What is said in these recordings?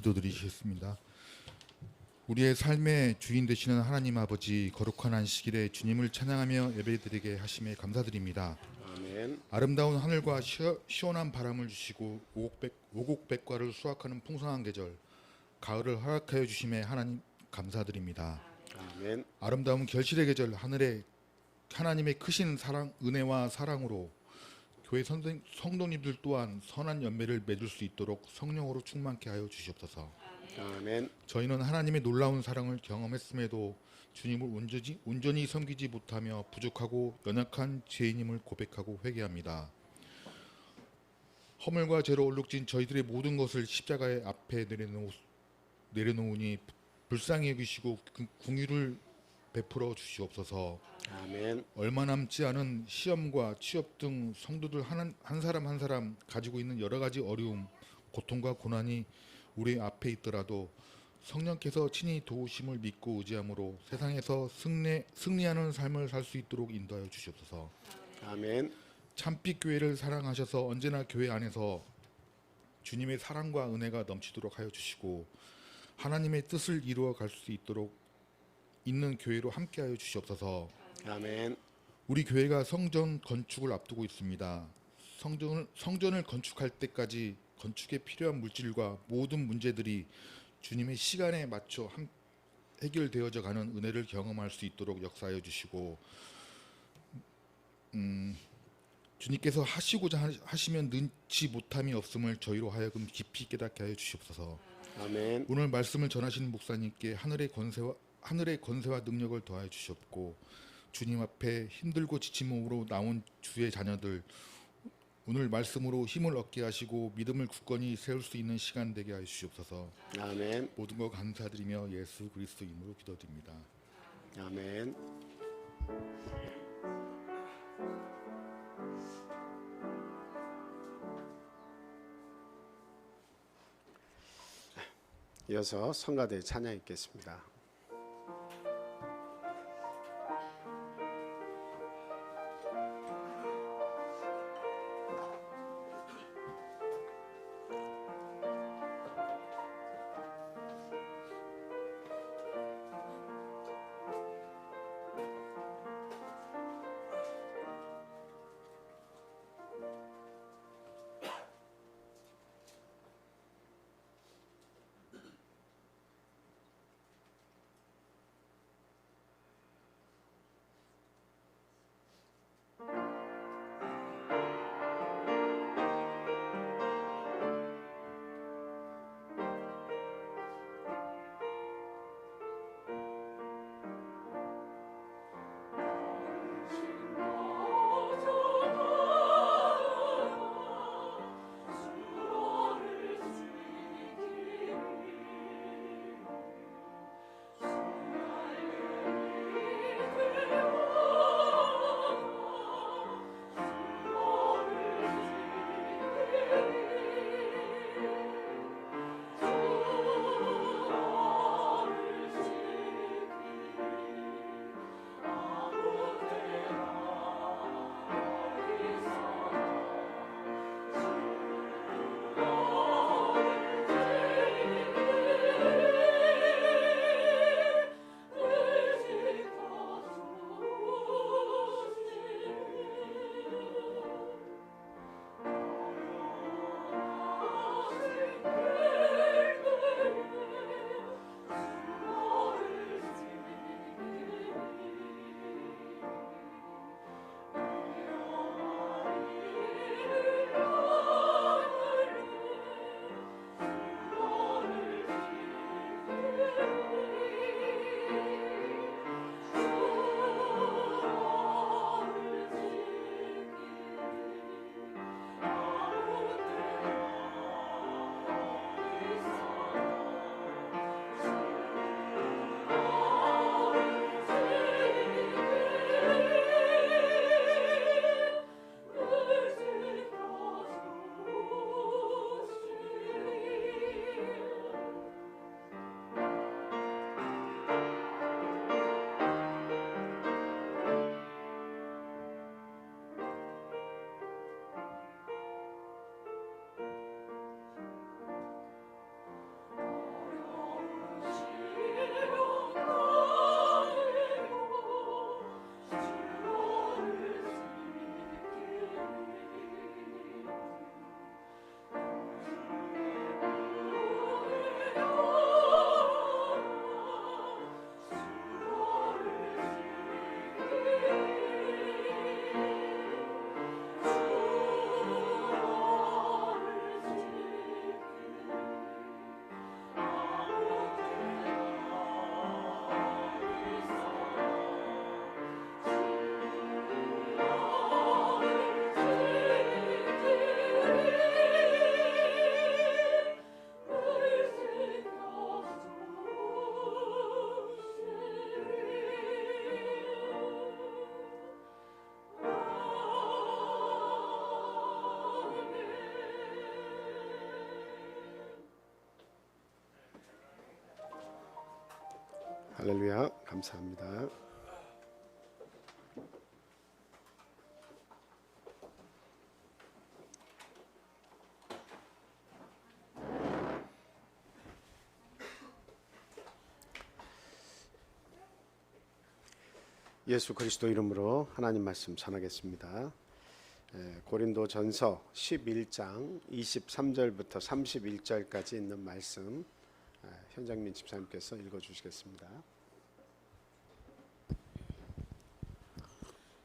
기도드리겠습니다. 우리의 삶의 주인 되시는 하나님 아버지, 거룩한 안식일에 주님을 찬양하며 예배드리게 하심에 감사드립니다. 아멘. 아름다운 하늘과 시원한 바람을 주시고 오곡백과를 수확하는 풍성한 계절, 가을을 허락하여 주심에 하나님 감사드립니다. 아멘. 아름다운 결실의 계절, 하늘에 하나님의 크신 사랑, 은혜와 사랑으로 교회 성도님들 또한 선한 열매를 맺을 수 있도록 성령으로 충만케 하여 주시옵소서. 아멘. 저희는 하나님의 놀라운 사랑을 경험했음에도 주님을 온전히 섬기지 못하며 부족하고 연약한 죄인임을 고백하고 회개합니다. 허물과 죄로 얼룩진 저희들의 모든 것을 십자가의 앞에 내려놓으니 불쌍히 여기시고 긍휼을 베풀어 주시옵소서. 아멘. 얼마 남지 않은 시험과 취업 등 성도들 한 사람 한 사람 가지고 있는 여러 가지 어려움, 고통과 고난이 우리 앞에 있더라도 성령께서 친히 도우심을 믿고 의지함으로 세상에서 승리하는 삶을 살 수 있도록 인도하여 주시옵소서. 아멘. 참빛 교회를 사랑하셔서 언제나 교회 안에서 주님의 사랑과 은혜가 넘치도록 하여 주시고 하나님의 뜻을 이루어 갈 수 있도록 있는 교회로 함께하여 주시옵소서. 아멘. 우리 교회가 성전 건축을 앞두고 있습니다. 성전을 건축할 때까지 건축에 필요한 물질과 모든 문제들이 주님의 시간에 맞춰 해결되어져 가는 은혜를 경험할 수 있도록 역사하여 주시고 주님께서 하시고자 하시면 능치 못함이 없음을 저희로 하여금 깊이 깨닫게 하여 주시옵소서. 아멘. 오늘 말씀을 전하시는 목사님께 하늘의 권세와 능력을 더하여 주시옵고 주님 앞에 힘들고 지친 몸으로 나온 주의 자녀들 오늘 말씀으로 힘을 얻게 하시고 믿음을 굳건히 세울 수 있는 시간 되게 하여 주시옵소서. 아멘. 모든 것 감사드리며 예수 그리스도 이름으로 기도드립니다. 아멘. 이어서 성가대 찬양 읽겠습니다. 할렐루야. 감사합니다. 예수 그리스도 이름으로 하나님 말씀 전하겠습니다. 고린도전서 11장 23절부터 31절까지 있는 말씀 현장민 집사님께서 읽어주시겠습니다.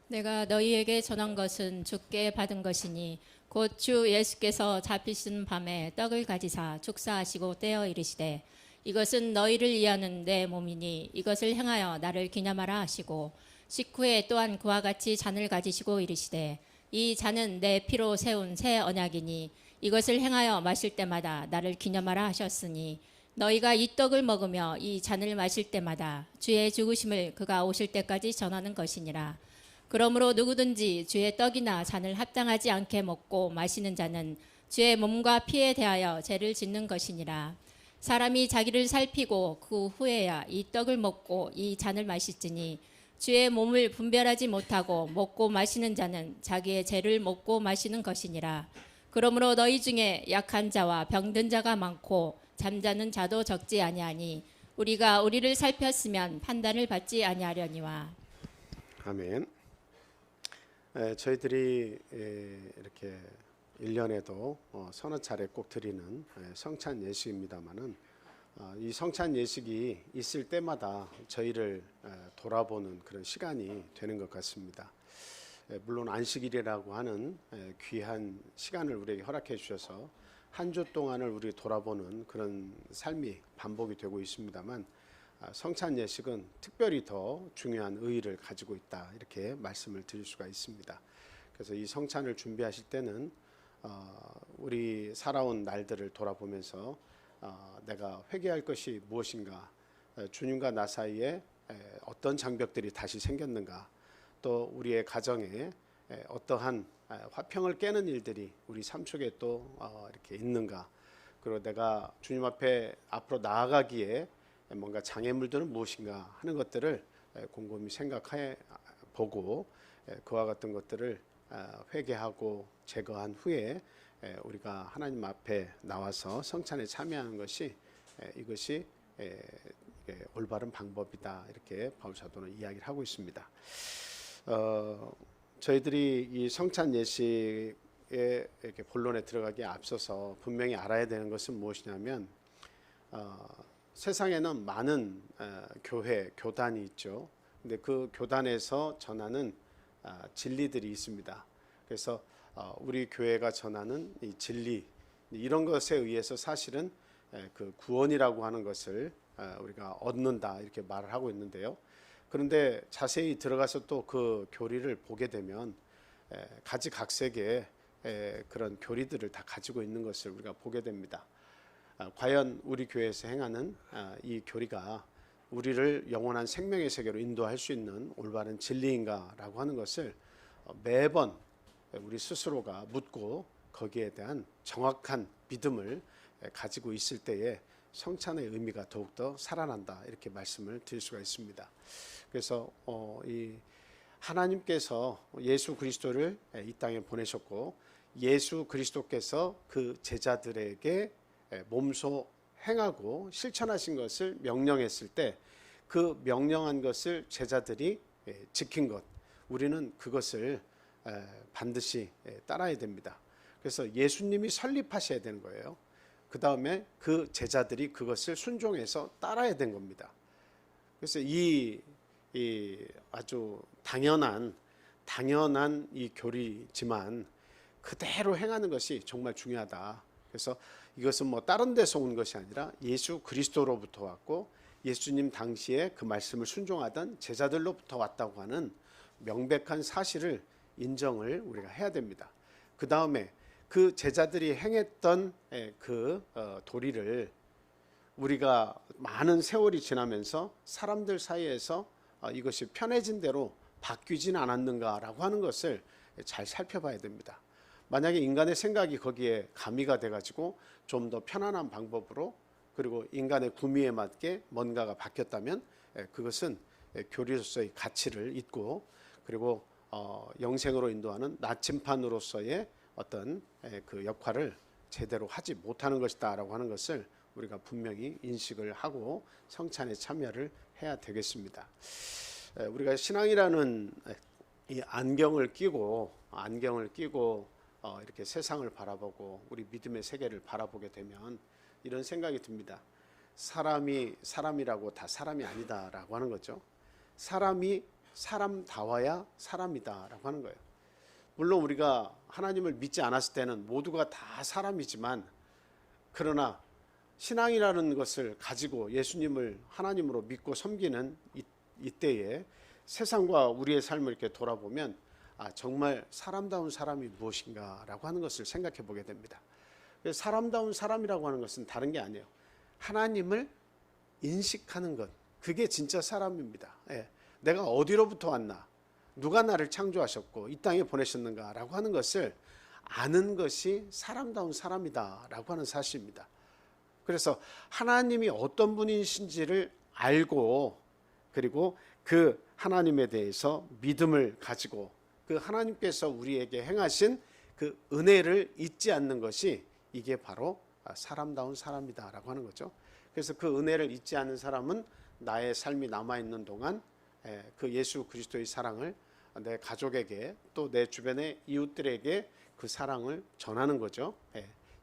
내가 너희에게 전한 것은 주께 받은 것이니 곧 주 예수께서 잡히신 밤에 떡을 가지사 축사하시고 떼어 이르시되 이것은 너희를 위하는 내 몸이니 이것을 행하여 나를 기념하라 하시고 식후에 또한 그와 같이 잔을 가지시고 이르시되 이 잔은 내 피로 세운 새 언약이니 이것을 행하여 마실 때마다 나를 기념하라 하셨으니 너희가 이 떡을 먹으며 이 잔을 마실 때마다 주의 죽으심을 그가 오실 때까지 전하는 것이니라. 그러므로 누구든지 주의 떡이나 잔을 합당하지 않게 먹고 마시는 자는 주의 몸과 피에 대하여 죄를 짓는 것이니라. 사람이 자기를 살피고 그 후에야 이 떡을 먹고 이 잔을 마실지니 주의 몸을 분별하지 못하고 먹고 마시는 자는 자기의 죄를 먹고 마시는 것이니라. 그러므로 너희 중에 약한 자와 병든 자가 많고 잠자는 자도 적지 아니하니 우리가 우리를 살폈으면 판단을 받지 아니하려니와. 아멘. 저희들이 이렇게 1년에도 서너 차례 꼭 드리는 성찬 예식입니다마는 이 성찬 예식이 있을 때마다 저희를 돌아보는 그런 시간이 되는 것 같습니다. 물론 안식일이라고 하는 귀한 시간을 우리에게 허락해 주셔서 한 주 동안을 우리 돌아보는 그런 삶이 반복이 되고 있습니다만 성찬 예식은 특별히 더 중요한 의의를 가지고 있다 이렇게 말씀을 드릴 수가 있습니다. 그래서 이 성찬을 준비하실 때는 우리 살아온 날들을 돌아보면서 내가 회개할 것이 무엇인가, 주님과 나 사이에 어떤 장벽들이 다시 생겼는가, 또 우리의 가정에 어떠한 화평을 깨는 일들이 우리 삶 속에 또 이렇게 있는가, 그리고 내가 주님 앞에 앞으로 나아가기에 뭔가 장애물들은 무엇인가 하는 것들을 곰곰이 생각해 보고 그와 같은 것들을 회개하고 제거한 후에 우리가 하나님 앞에 나와서 성찬에 참여하는 것이 이것이 올바른 방법이다 이렇게 바울 사도는 이야기를 하고 있습니다. 저희들이 이 성찬 예식의 이렇게 본론에 들어가기에 앞서서 분명히 알아야 되는 것은 무엇이냐면 세상에는 많은 교회, 교단이 있죠. 근데 그 교단에서 전하는 진리들이 있습니다. 그래서 우리 교회가 전하는 이 진리 이런 것에 의해서 사실은 그 구원이라고 하는 것을 우리가 얻는다 이렇게 말을 하고 있는데요. 그런데 자세히 들어가서 또 그 교리를 보게 되면 가지각색의 그런 교리들을 다 가지고 있는 것을 우리가 보게 됩니다. 과연 우리 교회에서 행하는 이 교리가 우리를 영원한 생명의 세계로 인도할 수 있는 올바른 진리인가라고 하는 것을 매번 우리 스스로가 묻고 거기에 대한 정확한 믿음을 가지고 있을 때에 성찬의 의미가 더욱더 살아난다 이렇게 말씀을 드릴 수가 있습니다. 그래서 이 하나님께서 예수 그리스도를 이 땅에 보내셨고 예수 그리스도께서 그 제자들에게 몸소 행하고 실천하신 것을 명령했을 때 그 명령한 것을 제자들이 지킨 것, 우리는 그것을 반드시 따라야 됩니다. 그래서 예수님이 설립하셔야 되는 거예요. 그 다음에 그 제자들이 그것을 순종해서 따라야 된 겁니다. 그래서 이 아주 당연한 이 교리지만 그대로 행하는 것이 정말 중요하다. 그래서 이것은 뭐 다른 데서 온 것이 아니라 예수 그리스도로부터 왔고 예수님 당시에 그 말씀을 순종하던 제자들로부터 왔다고 하는 명백한 사실을 인정을 우리가 해야 됩니다. 그 다음에 그 제자들이 행했던 그 도리를 우리가 많은 세월이 지나면서 사람들 사이에서 이것이 편해진 대로 바뀌진 않았는가라고 하는 것을 잘 살펴봐야 됩니다. 만약에 인간의 생각이 거기에 가미가 돼가지고 좀 더 편안한 방법으로 그리고 인간의 구미에 맞게 뭔가가 바뀌었다면 그것은 교리로서의 가치를 잇고 그리고 영생으로 인도하는 나침판으로서의 어떤 그 역할을 제대로 하지 못하는 것이다라고 하는 것을 우리가 분명히 인식을 하고 성찬에 참여를 해야 되겠습니다. 우리가 신앙이라는 이 안경을 끼고 이렇게 세상을 바라보고 우리 믿음의 세계를 바라보게 되면 이런 생각이 듭니다. 사람이 사람이라고 다 사람이 아니다라고 하는 거죠. 사람이 사람다워야 사람이다라고 하는 거예요. 물론 우리가 하나님을 믿지 않았을 때는 모두가 다 사람이지만 그러나 신앙이라는 것을 가지고 예수님을 하나님으로 믿고 섬기는 이때에 세상과 우리의 삶을 이렇게 돌아보면 정말 사람다운 사람이 무엇인가라고 하는 것을 생각해 보게 됩니다. 사람다운 사람이라고 하는 것은 다른 게 아니에요. 하나님을 인식하는 것, 그게 진짜 사람입니다. 내가 어디로부터 왔나, 누가 나를 창조하셨고 이 땅에 보내셨는가라고 하는 것을 아는 것이 사람다운 사람이다라고 하는 사실입니다. 그래서 하나님이 어떤 분이신지를 알고 그리고 그 하나님에 대해서 믿음을 가지고 그 하나님께서 우리에게 행하신 그 은혜를 잊지 않는 것이 이게 바로 사람다운 사람이다라고 하는 거죠. 그래서 그 은혜를 잊지 않는 사람은 나의 삶이 남아있는 동안 그 예수 그리스도의 사랑을 내 가족에게 또 내 주변의 이웃들에게 그 사랑을 전하는 거죠.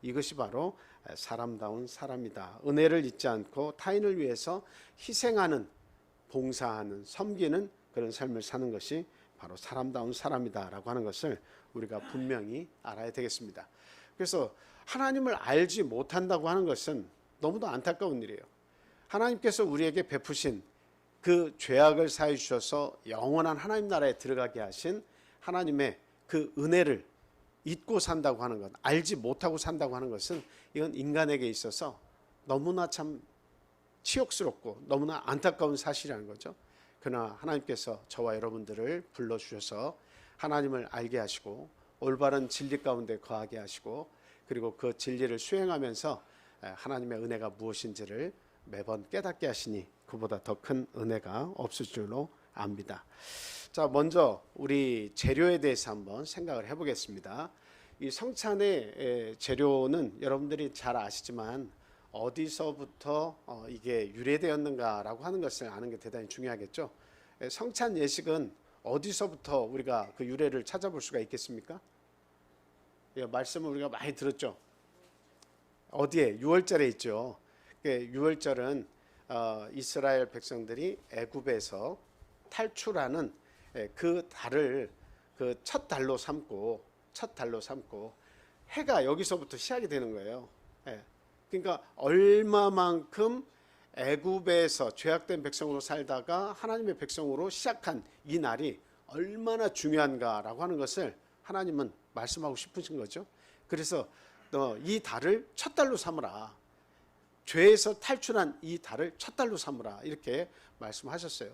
이것이 바로 사람다운 사람이다. 은혜를 잊지 않고 타인을 위해서 희생하는, 봉사하는, 섬기는 그런 삶을 사는 것이 바로 사람다운 사람이다라고 하는 것을 우리가 분명히 알아야 되겠습니다. 그래서 하나님을 알지 못한다고 하는 것은 너무도 안타까운 일이에요. 하나님께서 우리에게 베푸신 그 죄악을 사해 주셔서 영원한 하나님 나라에 들어가게 하신 하나님의 그 은혜를 잊고 산다고 하는 것, 알지 못하고 산다고 하는 것은 이건 인간에게 있어서 너무나 참 치욕스럽고 너무나 안타까운 사실이라는 거죠. 그러나 하나님께서 저와 여러분들을 불러주셔서 하나님을 알게 하시고 올바른 진리 가운데 거하게 하시고 그리고 그 진리를 수행하면서 하나님의 은혜가 무엇인지를 매번 깨닫게 하시니 그보다 더 큰 은혜가 없을 줄로 압니다. 자, 먼저 우리 재료에 대해서 한번 생각을 해보겠습니다. 이 성찬의 재료는 여러분들이 잘 아시지만 어디서부터 이게 유래되었는가라고 하는 것을 아는 게 대단히 중요하겠죠. 성찬 예식은 어디서부터 우리가 그 유래를 찾아볼 수가 있겠습니까? 말씀을 우리가 많이 들었죠. 어디에? 유월절에 있죠. 유월절은 이스라엘 백성들이 애굽에서 탈출하는 그 달을 그 첫 달로 삼고 해가 여기서부터 시작이 되는 거예요. 그러니까 얼마만큼 애굽에서 죄악된 백성으로 살다가 하나님의 백성으로 시작한 이 날이 얼마나 중요한가라고 하는 것을 하나님은 말씀하고 싶으신 거죠. 그래서 이 달을 첫 달로 삼으라. 죄에서 탈출한 이 달을 첫 달로 삼으라. 이렇게 말씀하셨어요.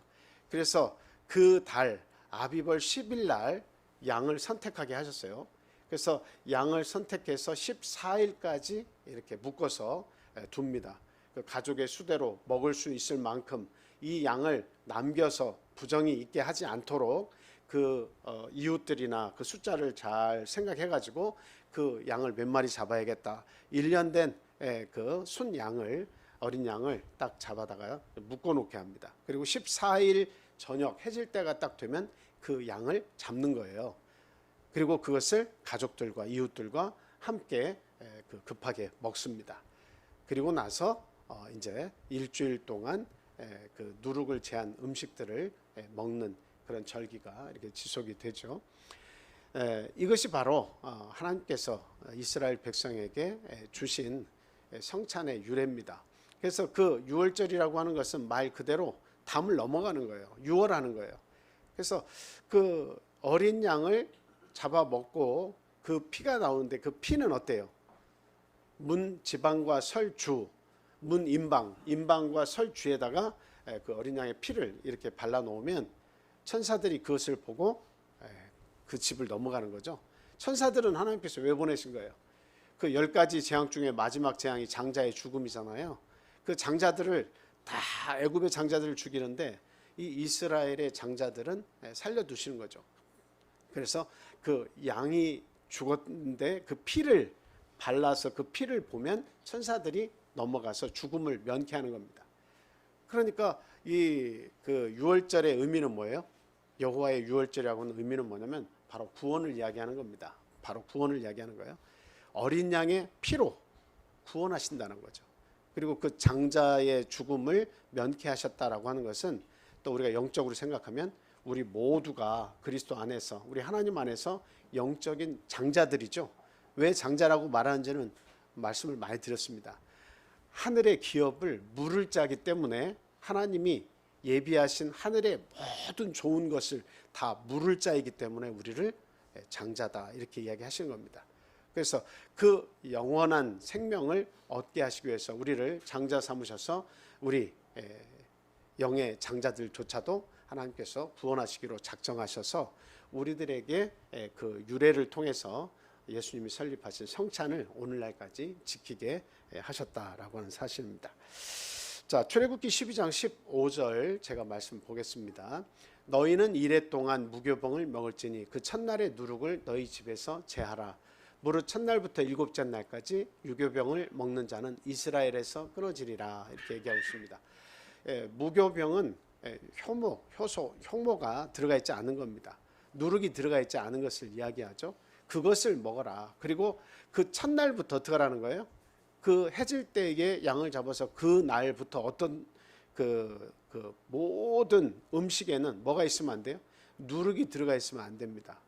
그래서 그 달 아비벌 10일 날 양을 선택하게 하셨어요. 그래서 양을 선택해서 14일까지 이렇게 묶어서 둡니다. 그 가족의 수대로 먹을 수 있을 만큼 이 양을 남겨서 부정이 있게 하지 않도록 그 이웃들이나 그 숫자를 잘 생각해 가지고 그 양을 몇 마리 잡아야겠다. 1년 된 그 순 양을 어린 양을 딱 잡아다가 묶어 놓게 합니다. 그리고 14일 저녁 해질 때가 딱 되면 그 양을 잡는 거예요. 그리고 그것을 가족들과 이웃들과 함께 급하게 먹습니다. 그리고 나서 이제 일주일 동안 그 누룩을 제한 음식들을 먹는 그런 절기가 이렇게 지속이 되죠. 이것이 바로 하나님께서 이스라엘 백성에게 주신 성찬의 유래입니다. 그래서 그 유월절이라고 하는 것은 말 그대로 담을 넘어가는 거예요. 유월하는 거예요. 그래서 그 어린 양을 잡아 먹고 그 피가 나오는데 그 피는 어때요? 문 지방과 설주, 문 임방과 설주에다가 그 어린 양의 피를 이렇게 발라 놓으면 천사들이 그것을 보고 그 집을 넘어가는 거죠. 천사들은 하나님께서 왜 보내신 거예요? 그 10가지 재앙 중에 마지막 재앙이 장자의 죽음이잖아요. 그 장자들을 다 애굽의 장자들을 죽이는데 이 이스라엘의 장자들은 살려두시는 거죠. 그래서 그 양이 죽었는데 그 피를 발라서 그 피를 보면 천사들이 넘어가서 죽음을 면케하는 겁니다. 그러니까 이 그 유월절의 의미는 뭐예요? 여호와의 유월절이라고 하는 의미는 뭐냐면 바로 구원을 이야기하는 겁니다. 바로 구원을 이야기하는 거예요. 어린 양의 피로 구원하신다는 거죠. 그리고 그 장자의 죽음을 면케하셨다라고 하는 것은 또 우리가 영적으로 생각하면 우리 모두가 그리스도 안에서 우리 하나님 안에서 영적인 장자들이죠. 왜 장자라고 말하는지는 말씀을 많이 드렸습니다. 하늘의 기업을 물을 짜기 때문에 하나님이 예비하신 하늘의 모든 좋은 것을 다 물을 짜이기 때문에 우리를 장자다 이렇게 이야기하시는 겁니다. 그래서 그 영원한 생명을 얻게 하시기 위해서 우리를 장자 삼으셔서 우리 영의 장자들조차도 하나님께서 구원하시기로 작정하셔서 우리들에게 그 유래를 통해서 예수님이 설립하신 성찬을 오늘날까지 지키게 하셨다라고 하는 사실입니다. 자, 출애굽기 12장 15절 제가 말씀 보겠습니다. 너희는 이레 동안 무교병을 먹을지니 그 첫날의 누룩을 너희 집에서 제하라. 무릇 첫날부터 일곱째 날까지 유교병을 먹는 자는 이스라엘에서 끊어지리라. 이렇게 얘기하고 있습니다. 무교병은 효모, 효소, 효모가 들어가 있지 않은 겁니다. 누룩이 들어가 있지 않은 것을 이야기하죠. 그것을 먹어라. 그리고 그 첫날부터 어떻게 하라는 거예요? 그 해질 때에 양을 잡아서 그 날부터 어떤 그 모든 음식에는 뭐가 있으면 안 돼요? 누룩이 들어가 있으면 안 됩니다.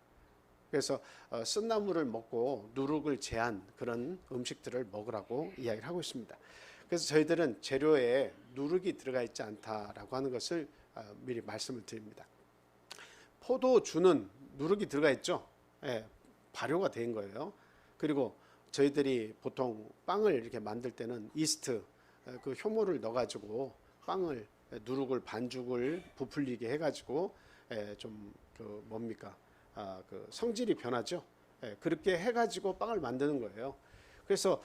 그래서 쓴나물을 먹고 누룩을 제한 그런 음식들을 먹으라고 이야기를 하고 있습니다. 그래서 저희들은 재료에 누룩이 들어가 있지 않다라고 하는 것을 미리 말씀을 드립니다. 포도주는 누룩이 들어가 있죠. 발효가 된 거예요. 그리고 저희들이 보통 빵을 이렇게 만들 때는 이스트 그 효모를 넣어가지고 빵을 누룩을 반죽을 부풀리게 해가지고 좀 그 뭡니까 그 성질이 변하죠. 그렇게 해가지고 빵을 만드는 거예요. 그래서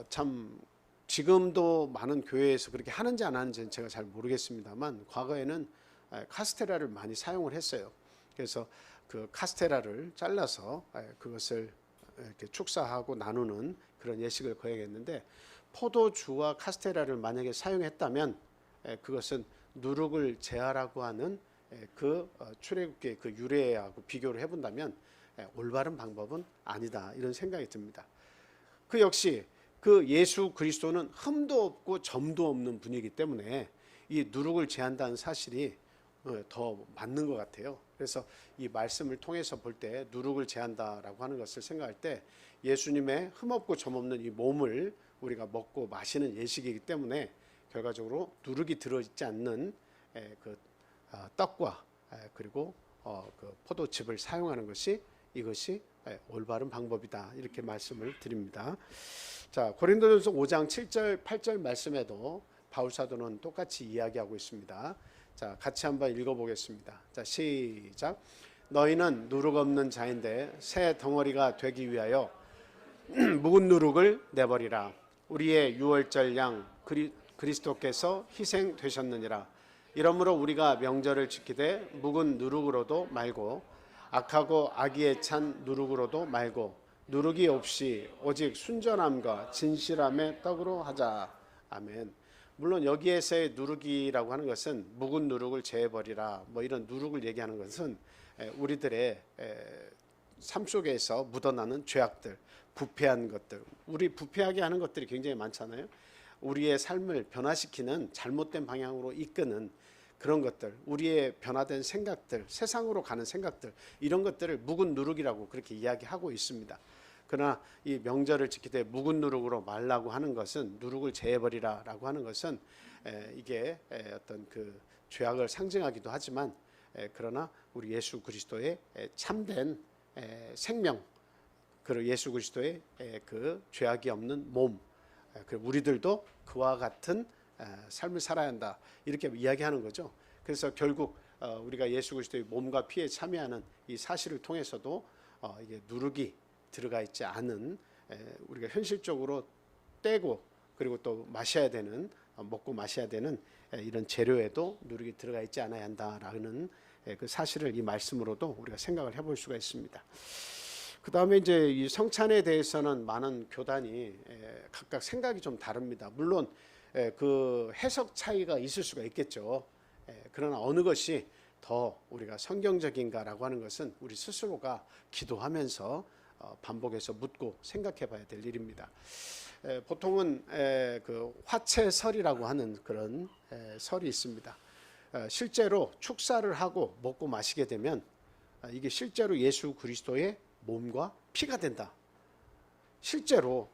참 지금도 많은 교회에서 그렇게 하는지 안 하는지는 제가 잘 모르겠습니다만 과거에는 카스테라를 많이 사용을 했어요. 그래서 그 카스테라를 잘라서 그것을 이렇게 축사하고 나누는 그런 예식을 거행했는데 포도주와 카스테라를 만약에 사용했다면 그것은 누룩을 제하라고 하는 그 출애굽기의 그 유래하고 비교를 해본다면 올바른 방법은 아니다 이런 생각이 듭니다. 그 역시 그 예수 그리스도는 흠도 없고 점도 없는 분이기 때문에 이 누룩을 제한다는 사실이 더 맞는 것 같아요. 그래서 이 말씀을 통해서 볼 때 누룩을 제한다라고 하는 것을 생각할 때 예수님의 흠없고 점없는 이 몸을 우리가 먹고 마시는 예식이기 때문에 결과적으로 누룩이 들어있지 않는 그 떡과 그리고 그 포도즙을 사용하는 것이 이것이 올바른 방법이다 이렇게 말씀을 드립니다. 자, 고린도전서 5장 7절 8절 말씀에도 바울 사도는 똑같이 이야기하고 있습니다. 자, 같이 한번 읽어보겠습니다. 자, 시작. 너희는 누룩 없는 자인데 새 덩어리가 되기 위하여 묵은 누룩을 내버리라. 우리의 유월절 양 그리스도께서 희생되셨느니라. 이러므로 우리가 명절을 지키되 묵은 누룩으로도 말고 악하고 악의에 찬 누룩으로도 말고 누룩이 없이 오직 순전함과 진실함의 떡으로 하자. 아멘. 물론 여기에서의 누룩이라고 하는 것은 묵은 누룩을 제해버리라 뭐 이런 누룩을 얘기하는 것은 우리들의 삶 속에서 묻어나는 죄악들, 부패한 것들, 우리 부패하게 하는 것들이 굉장히 많잖아요. 우리의 삶을 변화시키는 잘못된 방향으로 이끄는 그런 것들, 우리의 변화된 생각들, 세상으로 가는 생각들, 이런 것들을 묵은 누룩이라고 그렇게 이야기하고 있습니다. 그러나 이 명절을 지키되 묵은 누룩으로 말라고 하는 것은 누룩을 제해버리라라고 하는 것은 이게 어떤 그 죄악을 상징하기도 하지만 그러나 우리 예수 그리스도의 참된 생명, 그리고 예수 그리스도의 그 죄악이 없는 몸, 그리고 우리들도 그와 같은 삶을 살아야 한다 이렇게 이야기하는 거죠. 그래서 결국 우리가 예수 그리스도의 몸과 피에 참여하는 이 사실을 통해서도 이게 누룩이 들어가 있지 않은 우리가 현실적으로 떼고 그리고 또 마셔야 되는 먹고 마셔야 되는 이런 재료에도 누룩이 들어가 있지 않아야 한다라는 그 사실을 이 말씀으로도 우리가 생각을 해볼 수가 있습니다. 그 다음에 이제 이 성찬에 대해서는 많은 교단이 각각 생각이 좀 다릅니다. 물론 그 해석 차이가 있을 수가 있겠죠. 그러나 어느 것이 더 우리가 성경적인가라고 하는 것은 우리 스스로가 기도하면서 반복해서 묻고 생각해 봐야 될 일입니다. 보통은 그 화채설이라고 하는 그런 설이 있습니다. 실제로 축사를 하고 먹고 마시게 되면 이게 실제로 예수 그리스도의 몸과 피가 된다. 실제로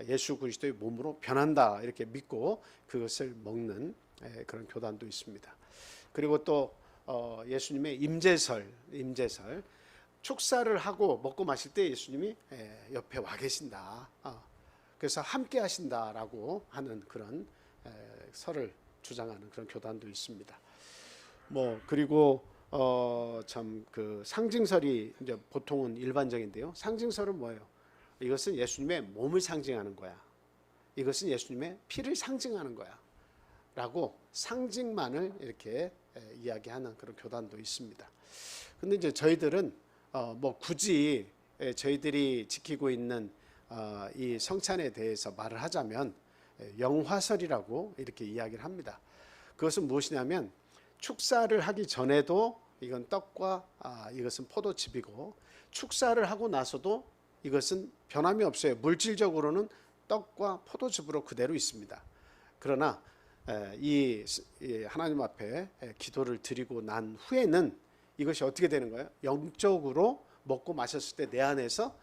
예수 그리스도의 몸으로 변한다 이렇게 믿고 그것을 먹는 그런 교단도 있습니다. 그리고 또 예수님의 임재설 축사를 하고 먹고 마실 때 예수님이 옆에 와 계신다. 그래서 함께 하신다라고 하는 그런 설을 주장하는 그런 교단도 있습니다. 그리고 참 그 상징설이 이제 보통은 일반적인데요. 상징설은 뭐예요? 이것은 예수님의 몸을 상징하는 거야. 이것은 예수님의 피를 상징하는 거야. 라고 상징만을 이렇게 이야기하는 그런 교단도 있습니다. 근데 이제 저희들은 굳이 저희들이 지키고 있는 이 성찬에 대해서 말을 하자면 영화설이라고 이렇게 이야기를 합니다. 그것은 무엇이냐면 축사를 하기 전에도 이건 떡과 이것은 포도즙이고 축사를 하고 나서도 이것은 변함이 없어요. 물질적으로는 떡과 포도즙으로 그대로 있습니다. 그러나 이 하나님 앞에 기도를 드리고 난 후에는 이것이 어떻게 되는 거예요? 영적으로 먹고 마셨을 때 내 안에서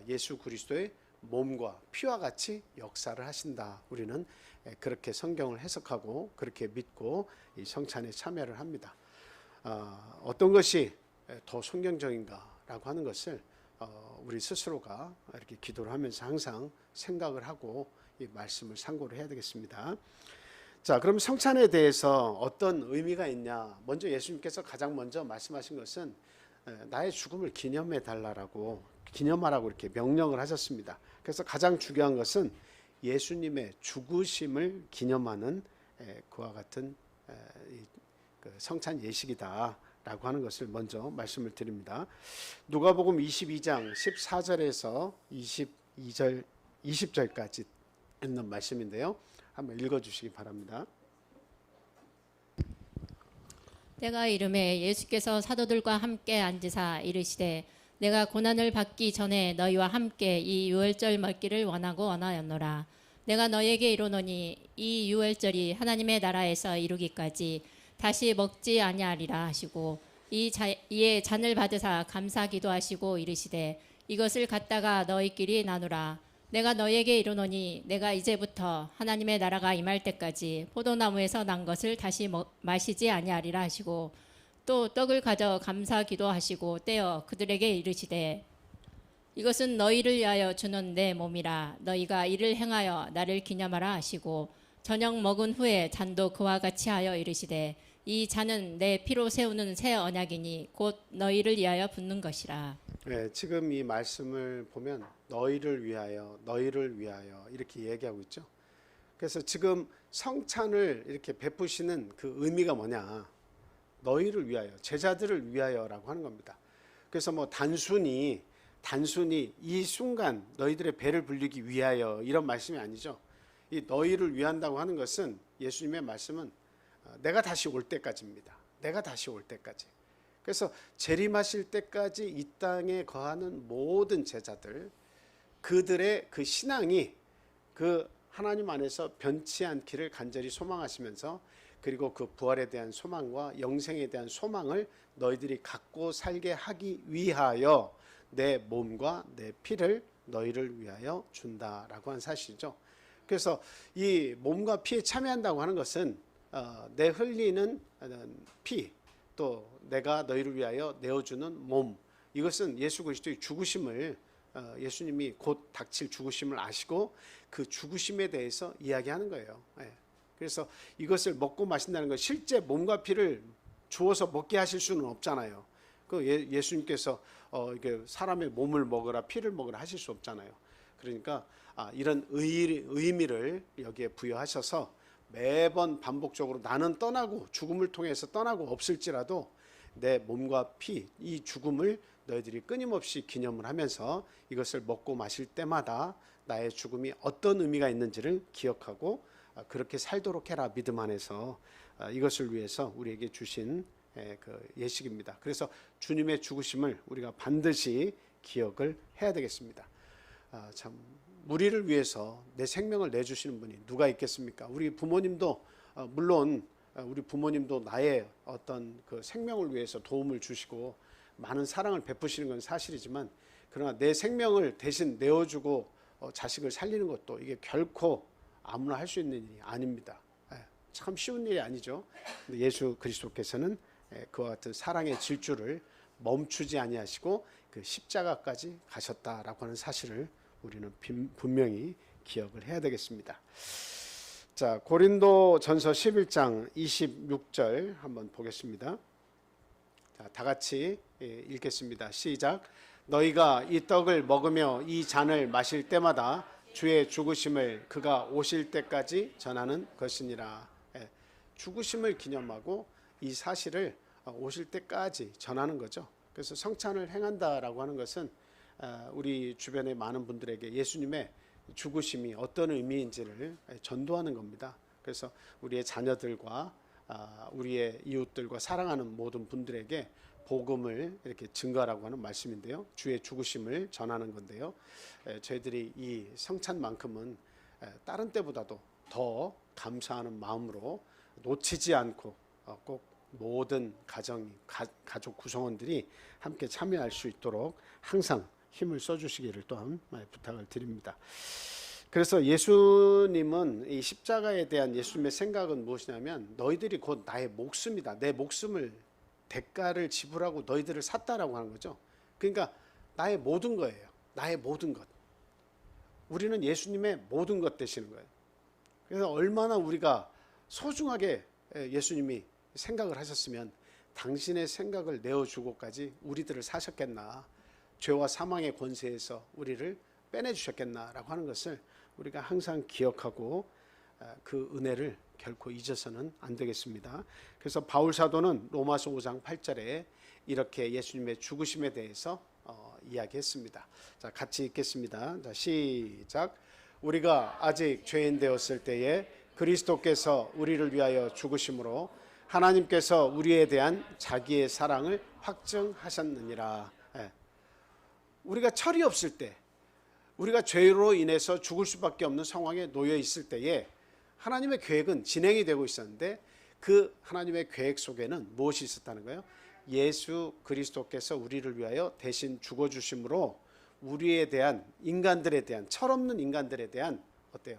예수 그리스도의 몸과 피와 같이 역사를 하신다. 우리는 그렇게 성경을 해석하고 그렇게 믿고 이 성찬에 참여를 합니다. 어떤 것이 더 성경적인가라고 하는 것을 우리 스스로가 이렇게 기도를 하면서 항상 생각을 하고 이 말씀을 참고를 해야 되겠습니다. 자, 그럼 성찬에 대해서 어떤 의미가 있냐? 먼저 예수님께서 가장 먼저 말씀하신 것은 나의 죽음을 기념해 달라라고 기념하라고 이렇게 명령을 하셨습니다. 그래서 가장 중요한 것은 예수님의 죽으심을 기념하는 그와 같은 성찬 예식이다라고 하는 것을 먼저 말씀을 드립니다. 누가복음 22장 14절에서 20절까지 있는 말씀인데요. 한번 읽어주시기 바랍니다. 때가 이름에 예수께서 사도들과 함께 앉으사 이르시되 내가 고난을 받기 전에 너희와 함께 이 유월절 먹기를 원하였노라. 내가 너희에게 이르노니 이 유월절이 하나님의 나라에서 이루기까지 다시 먹지 아니하리라 하시고 이에 잔을 받으사 감사 기도하시고 이르시되 이것을 갖다가 너희끼리 나누라. 내가 너희에게 이르노니 내가 이제부터 하나님의 나라가 임할 때까지 포도나무에서 난 것을 다시 마시지 아니하리라 하시고 또 떡을 가져 감사 기도하시고 떼어 그들에게 이르시되 이것은 너희를 위하여 주는 내 몸이라. 너희가 이를 행하여 나를 기념하라 하시고 저녁 먹은 후에 잔도 그와 같이 하여 이르시되 이 잔은 내 피로 세우는 새 언약이니 곧 너희를 위하여 붓는 것이라. 네, 지금 이 말씀을 보면 너희를 위하여 이렇게 얘기하고 있죠. 그래서 지금 성찬을 이렇게 베푸시는 그 의미가 뭐냐? 너희를 위하여, 제자들을 위하여라고 하는 겁니다. 그래서 단순히 이 순간 너희들의 배를 불리기 위하여 이런 말씀이 아니죠. 이 너희를 위한다고 하는 것은 예수님의 말씀은 내가 다시 올 때까지입니다. 내가 다시 올 때까지. 그래서 재림하실 때까지 이 땅에 거하는 모든 제자들, 그들의 그 신앙이 그 하나님 안에서 변치 않기를 간절히 소망하시면서 그리고 그 부활에 대한 소망과 영생에 대한 소망을 너희들이 갖고 살게 하기 위하여 내 몸과 내 피를 너희를 위하여 준다라고 한 사실이죠. 그래서 이 몸과 피에 참여한다고 하는 것은 내 흘리는 피, 또 내가 너희를 위하여 내어주는 몸, 이것은 예수 그리스도의 죽으심을 예수님이 곧 닥칠 죽으심을 아시고 그 죽으심에 대해서 이야기하는 거예요. 그래서 이것을 먹고 마신다는 것, 실제 몸과 피를 주어서 먹게 하실 수는 없잖아요. 그 예수님께서 이게 사람의 몸을 먹으라 피를 먹으라 하실 수 없잖아요. 그러니까 이런 의미를 여기에 부여하셔서 매번 반복적으로 나는 떠나고 죽음을 통해서 떠나고 없을지라도 내 몸과 피, 이 죽음을 너희들이 끊임없이 기념을 하면서 이것을 먹고 마실 때마다 나의 죽음이 어떤 의미가 있는지를 기억하고 그렇게 살도록 해라. 믿음 안에서 이것을 위해서 우리에게 주신 그 예식입니다. 그래서 주님의 죽으심을 우리가 반드시 기억을 해야 되겠습니다. 참 우리를 위해서 내 생명을 내주시는 분이 누가 있겠습니까? 우리 부모님도 물론 우리 부모님도 나의 어떤 그 생명을 위해서 도움을 주시고 많은 사랑을 베푸시는 건 사실이지만, 그러나 내 생명을 대신 내어주고 자식을 살리는 것도 이게 결코 아무나 할 수 있는 일이 아닙니다. 참 쉬운 일이 아니죠. 근데 예수 그리스도께서는 그와 같은 사랑의 질주를 멈추지 아니하시고 그 십자가까지 가셨다라고 하는 사실을 우리는 분명히 기억을 해야 되겠습니다. 자, 고린도전서 11장 26절 한번 보겠습니다. 자, 다 같이 읽겠습니다. 시작. 너희가 이 떡을 먹으며 이 잔을 마실 때마다 주의 죽으심을 그가 오실 때까지 전하는 것이니라. 죽으심을 기념하고 이 사실을 오실 때까지 전하는 거죠. 그래서 성찬을 행한다라고 하는 것은 우리 주변의 많은 분들에게 예수님의 죽으심이 어떤 의미인지를 전도하는 겁니다. 그래서 우리의 자녀들과 우리의 이웃들과 사랑하는 모든 분들에게 복음을 이렇게 증거하라고 하는 말씀인데요. 주의 죽으심을 전하는 건데요. 저희들이 이 성찬만큼은 다른 때보다도 더 감사하는 마음으로 놓치지 않고 꼭 모든 가족 구성원들이 함께 참여할 수 있도록 항상 힘을 써주시기를 또한 부탁을 드립니다. 그래서 예수님은 이 십자가에 대한 예수님의 생각은 무엇이냐면 너희들이 곧 나의 목숨이다. 내 목숨을 대가를 지불하고 너희들을 샀다라고 하는 거죠. 그러니까 나의 모든 거예요. 나의 모든 것. 우리는 예수님의 모든 것 되시는 거예요. 그래서 얼마나 우리가 소중하게 예수님이 생각을 하셨으면 당신의 생각을 내어주고까지 우리들을 사셨겠나, 죄와 사망의 권세에서 우리를 빼내주셨겠나라고 하는 것을 우리가 항상 기억하고 그 은혜를 결코 잊어서는 안 되겠습니다. 그래서 바울 사도는 로마서 5장 8절에 이렇게 예수님의 죽으심에 대해서 이야기했습니다. 자, 같이 읽겠습니다. 자, 시작. 우리가 아직 죄인 되었을 때에 그리스도께서 우리를 위하여 죽으심으로 하나님께서 우리에 대한 자기의 사랑을 확증하셨느니라. 우리가 철이 없을 때, 우리가 죄로 인해서 죽을 수밖에 없는 상황에 놓여 있을 때에 하나님의 계획은 진행이 되고 있었는데 그 하나님의 계획 속에는 무엇이 있었다는 거예요? 예수 그리스도께서 우리를 위하여 대신 죽어주심으로 우리에 대한, 인간들에 대한, 철없는 인간들에 대한 어때요?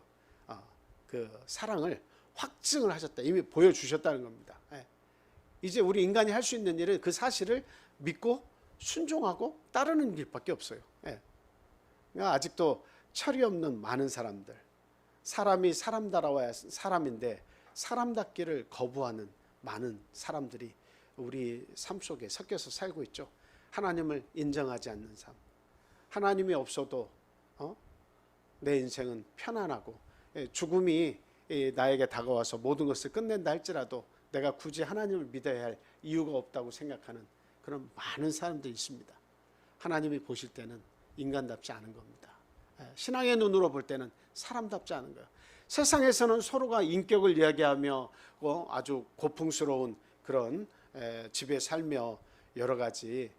그 사랑을 확증을 하셨다. 이미 보여주셨다는 겁니다. 이제 우리 인간이 할 수 있는 일은 그 사실을 믿고 순종하고 따르는 길밖에 없어요. 그러니까 아직도 철이 없는 많은 사람들, 사람이 사람다워야 사람인데 사람답기를 거부하는 많은 사람들이 우리 삶 속에 섞여서 살고 있죠. 하나님을 인정하지 않는 삶, 하나님이 없어도 내 인생은 편안하고 죽음이 나에게 다가와서 모든 것을 끝낸다 할지라도 내가 굳이 하나님을 믿어야 할 이유가 없다고 생각하는 그런 많은 사람들이 있습니다. 하나님이 보실 때는 인간답지 않은 겁니다. 신앙의 눈으로 볼 때는 사람답지 않은 거예요. 세상에서는 서로가 인격을 이야기하며 아주 고풍스러운 그런 집에 살며 여러 가지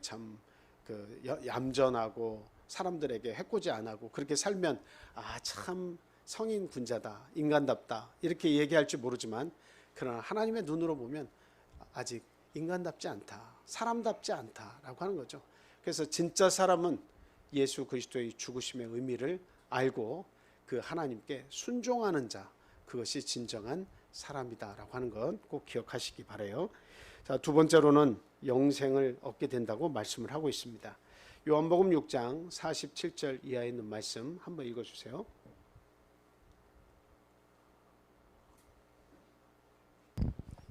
참 그 얌전하고 사람들에게 해코지 안 하고 그렇게 살면 참 성인 군자다, 인간답다 이렇게 얘기할지 모르지만, 그러나 하나님의 눈으로 보면 아직 인간답지 않다, 사람답지 않다라고 하는 거죠. 그래서 진짜 사람은 예수 그리스도의 죽으심의 의미를 알고 그 하나님께 순종하는 자, 그것이 진정한 사람이다라고 하는 것 꼭 기억하시기 바라요. 자, 두 번째로는 영생을 얻게 된다고 말씀을 하고 있습니다. 요한복음 6장 47절 이하에 있는 말씀 한번 읽어주세요.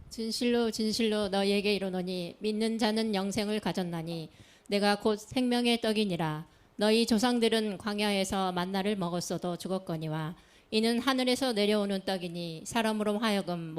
진실로 진실로 너희에게 이르노니 믿는 자는 영생을 가졌나니 내가 곧 생명의 떡이니라. 너희 조상들은 광야에서 만나를 먹었어도 죽었거니와 이는 하늘에서 내려오는 떡이니 사람으로 하여금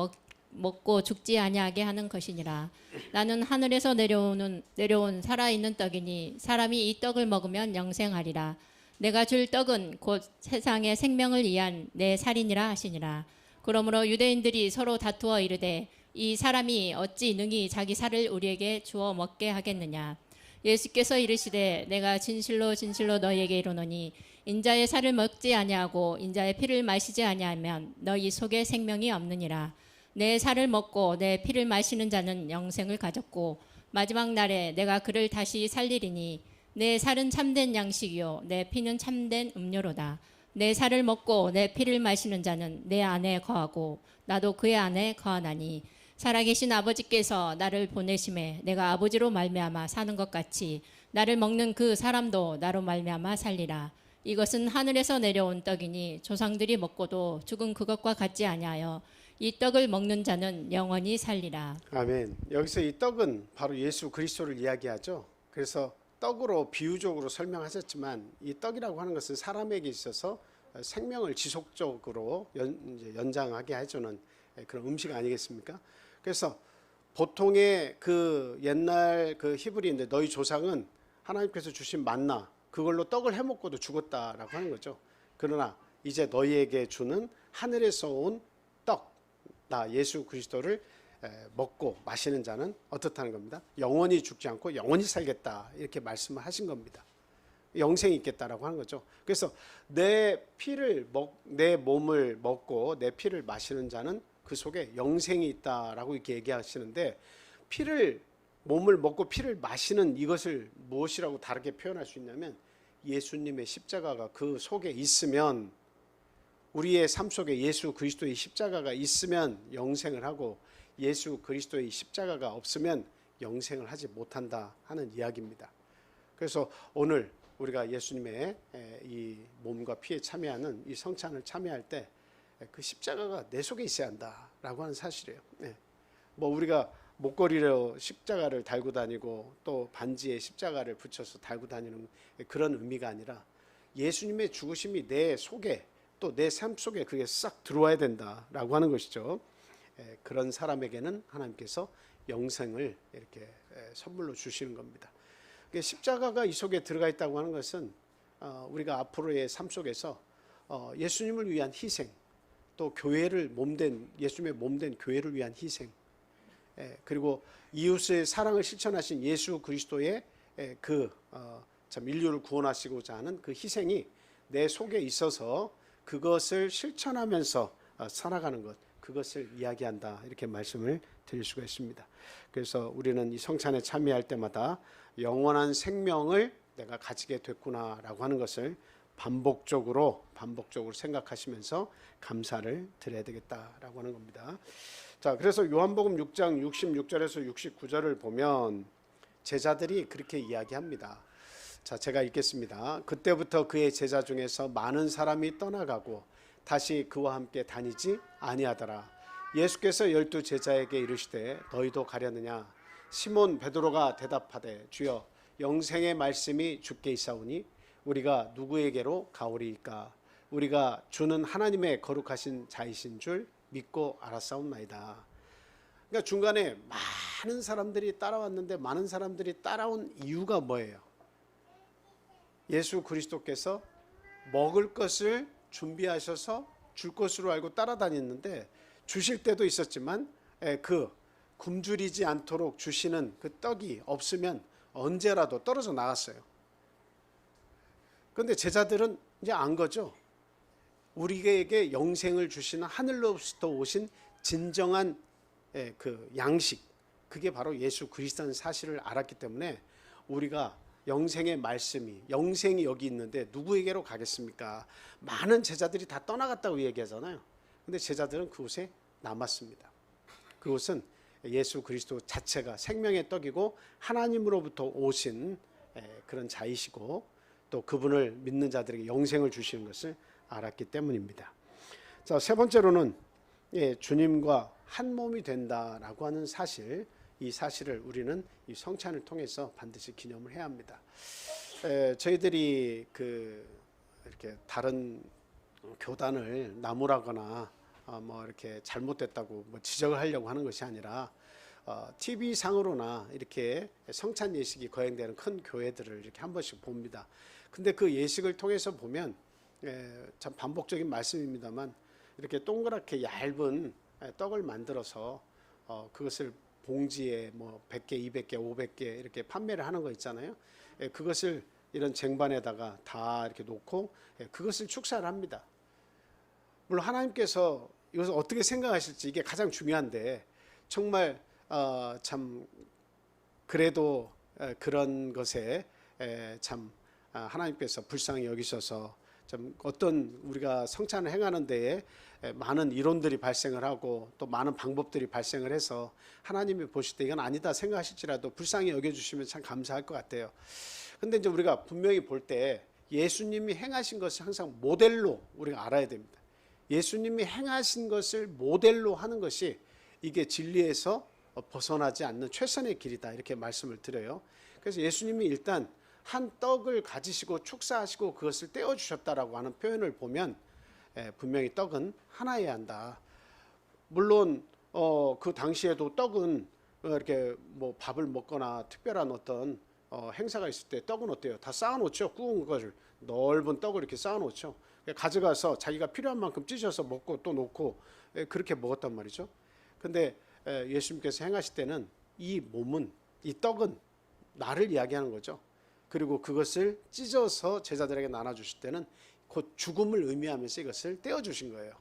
먹고 죽지 아니하게 하는 것이니라. 나는 하늘에서 내려온 살아있는 떡이니 사람이 이 떡을 먹으면 영생하리라. 내가 줄 떡은 곧 세상의 생명을 위한 내 살이니라 하시니라. 그러므로 유대인들이 서로 다투어 이르되 이 사람이 어찌 능히 자기 살을 우리에게 주어 먹게 하겠느냐. 예수께서 이르시되 내가 진실로 진실로 너희에게 이르노니 인자의 살을 먹지 아니하고 인자의 피를 마시지 아니하면 너희 속에 생명이 없느니라. 내 살을 먹고 내 피를 마시는 자는 영생을 가졌고 마지막 날에 내가 그를 다시 살리리니 내 살은 참된 양식이요 내 피는 참된 음료로다. 내 살을 먹고 내 피를 마시는 자는 내 안에 거하고 나도 그의 안에 거하나니 살아계신 아버지께서 나를 보내심에 내가 아버지로 말미암아 사는 것 같이 나를 먹는 그 사람도 나로 말미암아 살리라. 이것은 하늘에서 내려온 떡이니 조상들이 먹고도 죽은 그것과 같지 아니하여 이 떡을 먹는 자는 영원히 살리라. 아멘. 여기서 이 떡은 바로 예수 그리스도를 이야기하죠. 그래서 떡으로 비유적으로 설명하셨지만 이 떡이라고 하는 것은 사람에게 있어서 생명을 지속적으로 연장하게 해주는 그런 음식 아니겠습니까? 그래서 보통의 그 옛날 그 히브리인데 너희 조상은 하나님께서 주신 만나 그걸로 떡을 해먹고도 죽었다라고 하는 거죠. 그러나 이제 너희에게 주는 하늘에서 온 떡, 나 예수 그리스도를 먹고 마시는 자는 어떻다는 겁니다. 영원히 죽지 않고 영원히 살겠다 이렇게 말씀을 하신 겁니다. 영생이 있겠다라고 하는 거죠. 그래서 내 몸을 먹고 내 피를 마시는 자는 그 속에 영생이 있다라고 이렇게 얘기하시는데 몸을 먹고 피를 마시는 이것을 무엇이라고 다르게 표현할 수 있냐면 예수님의 십자가가 그 속에 있으면 우리의 삶 속에 예수 그리스도의 십자가가 있으면 영생을 하고 예수 그리스도의 십자가가 없으면 영생을 하지 못한다 하는 이야기입니다. 그래서 오늘 우리가 예수님의 이 몸과 피에 참여하는 이 성찬을 참여할 때 그 십자가가 내 속에 있어야 한다라고 하는 사실이에요. 뭐 우리가 목걸이로 십자가를 달고 다니고 또 반지에 십자가를 붙여서 달고 다니는 그런 의미가 아니라 예수님의 죽으심이 내 속에 또 내 삶 속에 그게 싹 들어와야 된다라고 하는 것이죠. 그런 사람에게는 하나님께서 영생을 이렇게 선물로 주시는 겁니다. 십자가가 이 속에 들어가 있다고 하는 것은 우리가 앞으로의 삶 속에서 예수님을 위한 희생, 또 교회를 예수님의 몸된 교회를 위한 희생, 그리고 이웃의 사랑을 실천하신 예수 그리스도의 참 인류를 구원하시고자 하는 그 희생이 내 속에 있어서 그것을 실천하면서 살아가는 것, 그것을 이야기한다 이렇게 말씀을 드릴 수가 있습니다. 그래서 우리는 이 성찬에 참여할 때마다 영원한 생명을 내가 가지게 됐구나라고 하는 것을 반복적으로 생각하시면서 감사를 드려야 되겠다라고 하는 겁니다. 자, 그래서 요한복음 6장 66절에서 69절을 보면 제자들이 그렇게 이야기합니다. 자, 제가 읽겠습니다. 그때부터 그의 제자 중에서 많은 사람이 떠나가고 다시 그와 함께 다니지 아니하더라. 예수께서 12 제자에게 이르시되 너희도 가려느냐? 시몬 베드로가 대답하되 주여 영생의 말씀이 주께 있사오니 우리가 누구에게로 가오리이까? 우리가 주는 하나님의 거룩하신 자이신 줄 믿고 알았사옵나이다. 그러니까 중간에 많은 사람들이 따라왔는데 많은 사람들이 따라온 이유가 뭐예요? 예수 그리스도께서 먹을 것을 준비하셔서 줄 것으로 알고 따라다녔는데 주실 때도 있었지만 그 굶주리지 않도록 주시는 그 떡이 없으면 언제라도 떨어져 나갔어요. 그런데 제자들은 이제 안 거죠. 우리에게 영생을 주시는 하늘로부터 오신 진정한 그 양식, 그게 바로 예수 그리스도라는 사실을 알았기 때문에 우리가 영생의 말씀이 영생이 여기 있는데 누구에게로 가겠습니까? 많은 제자들이 다 떠나갔다고 얘기하잖아요. 근데 제자들은 그곳에 남았습니다. 그곳은 예수 그리스도 자체가 생명의 떡이고 하나님으로부터 오신 그런 자이시고 또 그분을 믿는 자들에게 영생을 주시는 것을 알았기 때문입니다. 자, 세 번째로는 주님과 한 몸이 된다라고 하는 사실, 이 사실을 우리는 이 성찬을 통해서 반드시 기념을 해야 합니다. 저희들이 이렇게 다른 교단을 나무라거나 뭐 이렇게 잘못됐다고 뭐 지적을 하려고 하는 것이 아니라 TV 상으로나 이렇게 성찬 예식이 거행되는 큰 교회들을 이렇게 한 번씩 봅니다. 근데 그 예식을 통해서 보면 참 반복적인 말씀입니다만 이렇게 동그랗게 얇은 떡을 만들어서 그것을 봉지에 뭐 100개, 200개, 500개 이렇게 판매를 하는 거 있잖아요. 그것을 이런 쟁반에다가 다 이렇게 놓고 그것을 축사를 합니다. 물론 하나님께서 이것을 어떻게 생각하실지 이게 가장 중요한데 정말 참 그래도 그런 것에 참 하나님께서 불쌍히 여기셔서 좀 어떤 우리가 성찬을 행하는 데에 많은 이론들이 발생을 하고 또 많은 방법들이 발생을 해서 하나님이 보실 때 이건 아니다 생각하실지라도 불쌍히 여겨주시면 참 감사할 것 같아요. 근데 이제 우리가 분명히 볼 때 예수님이 행하신 것을 항상 모델로 우리가 알아야 됩니다. 예수님이 행하신 것을 모델로 하는 것이 이게 진리에서 벗어나지 않는 최선의 길이다 이렇게 말씀을 드려요. 그래서 예수님이 일단 한 떡을 가지시고 축사하시고 그것을 떼어주셨다라고 하는 표현을 보면 분명히 떡은 하나여야 한다. 물론 그 당시에도 떡은 이렇게 뭐 밥을 먹거나 특별한 어떤 행사가 있을 때 떡은 어때요? 다 쌓아놓죠. 구운 것을 넓은 떡을 이렇게 쌓아놓죠. 가져가서 자기가 필요한 만큼 찢어서 먹고 또 놓고 그렇게 먹었단 말이죠. 근데 예수님께서 행하실 때는 이 몸은 이 떡은 나를 이야기하는 거죠. 그리고 그것을 찢어서 제자들에게 나눠주실 때는 곧 죽음을 의미하면서 이것을 떼어주신 거예요.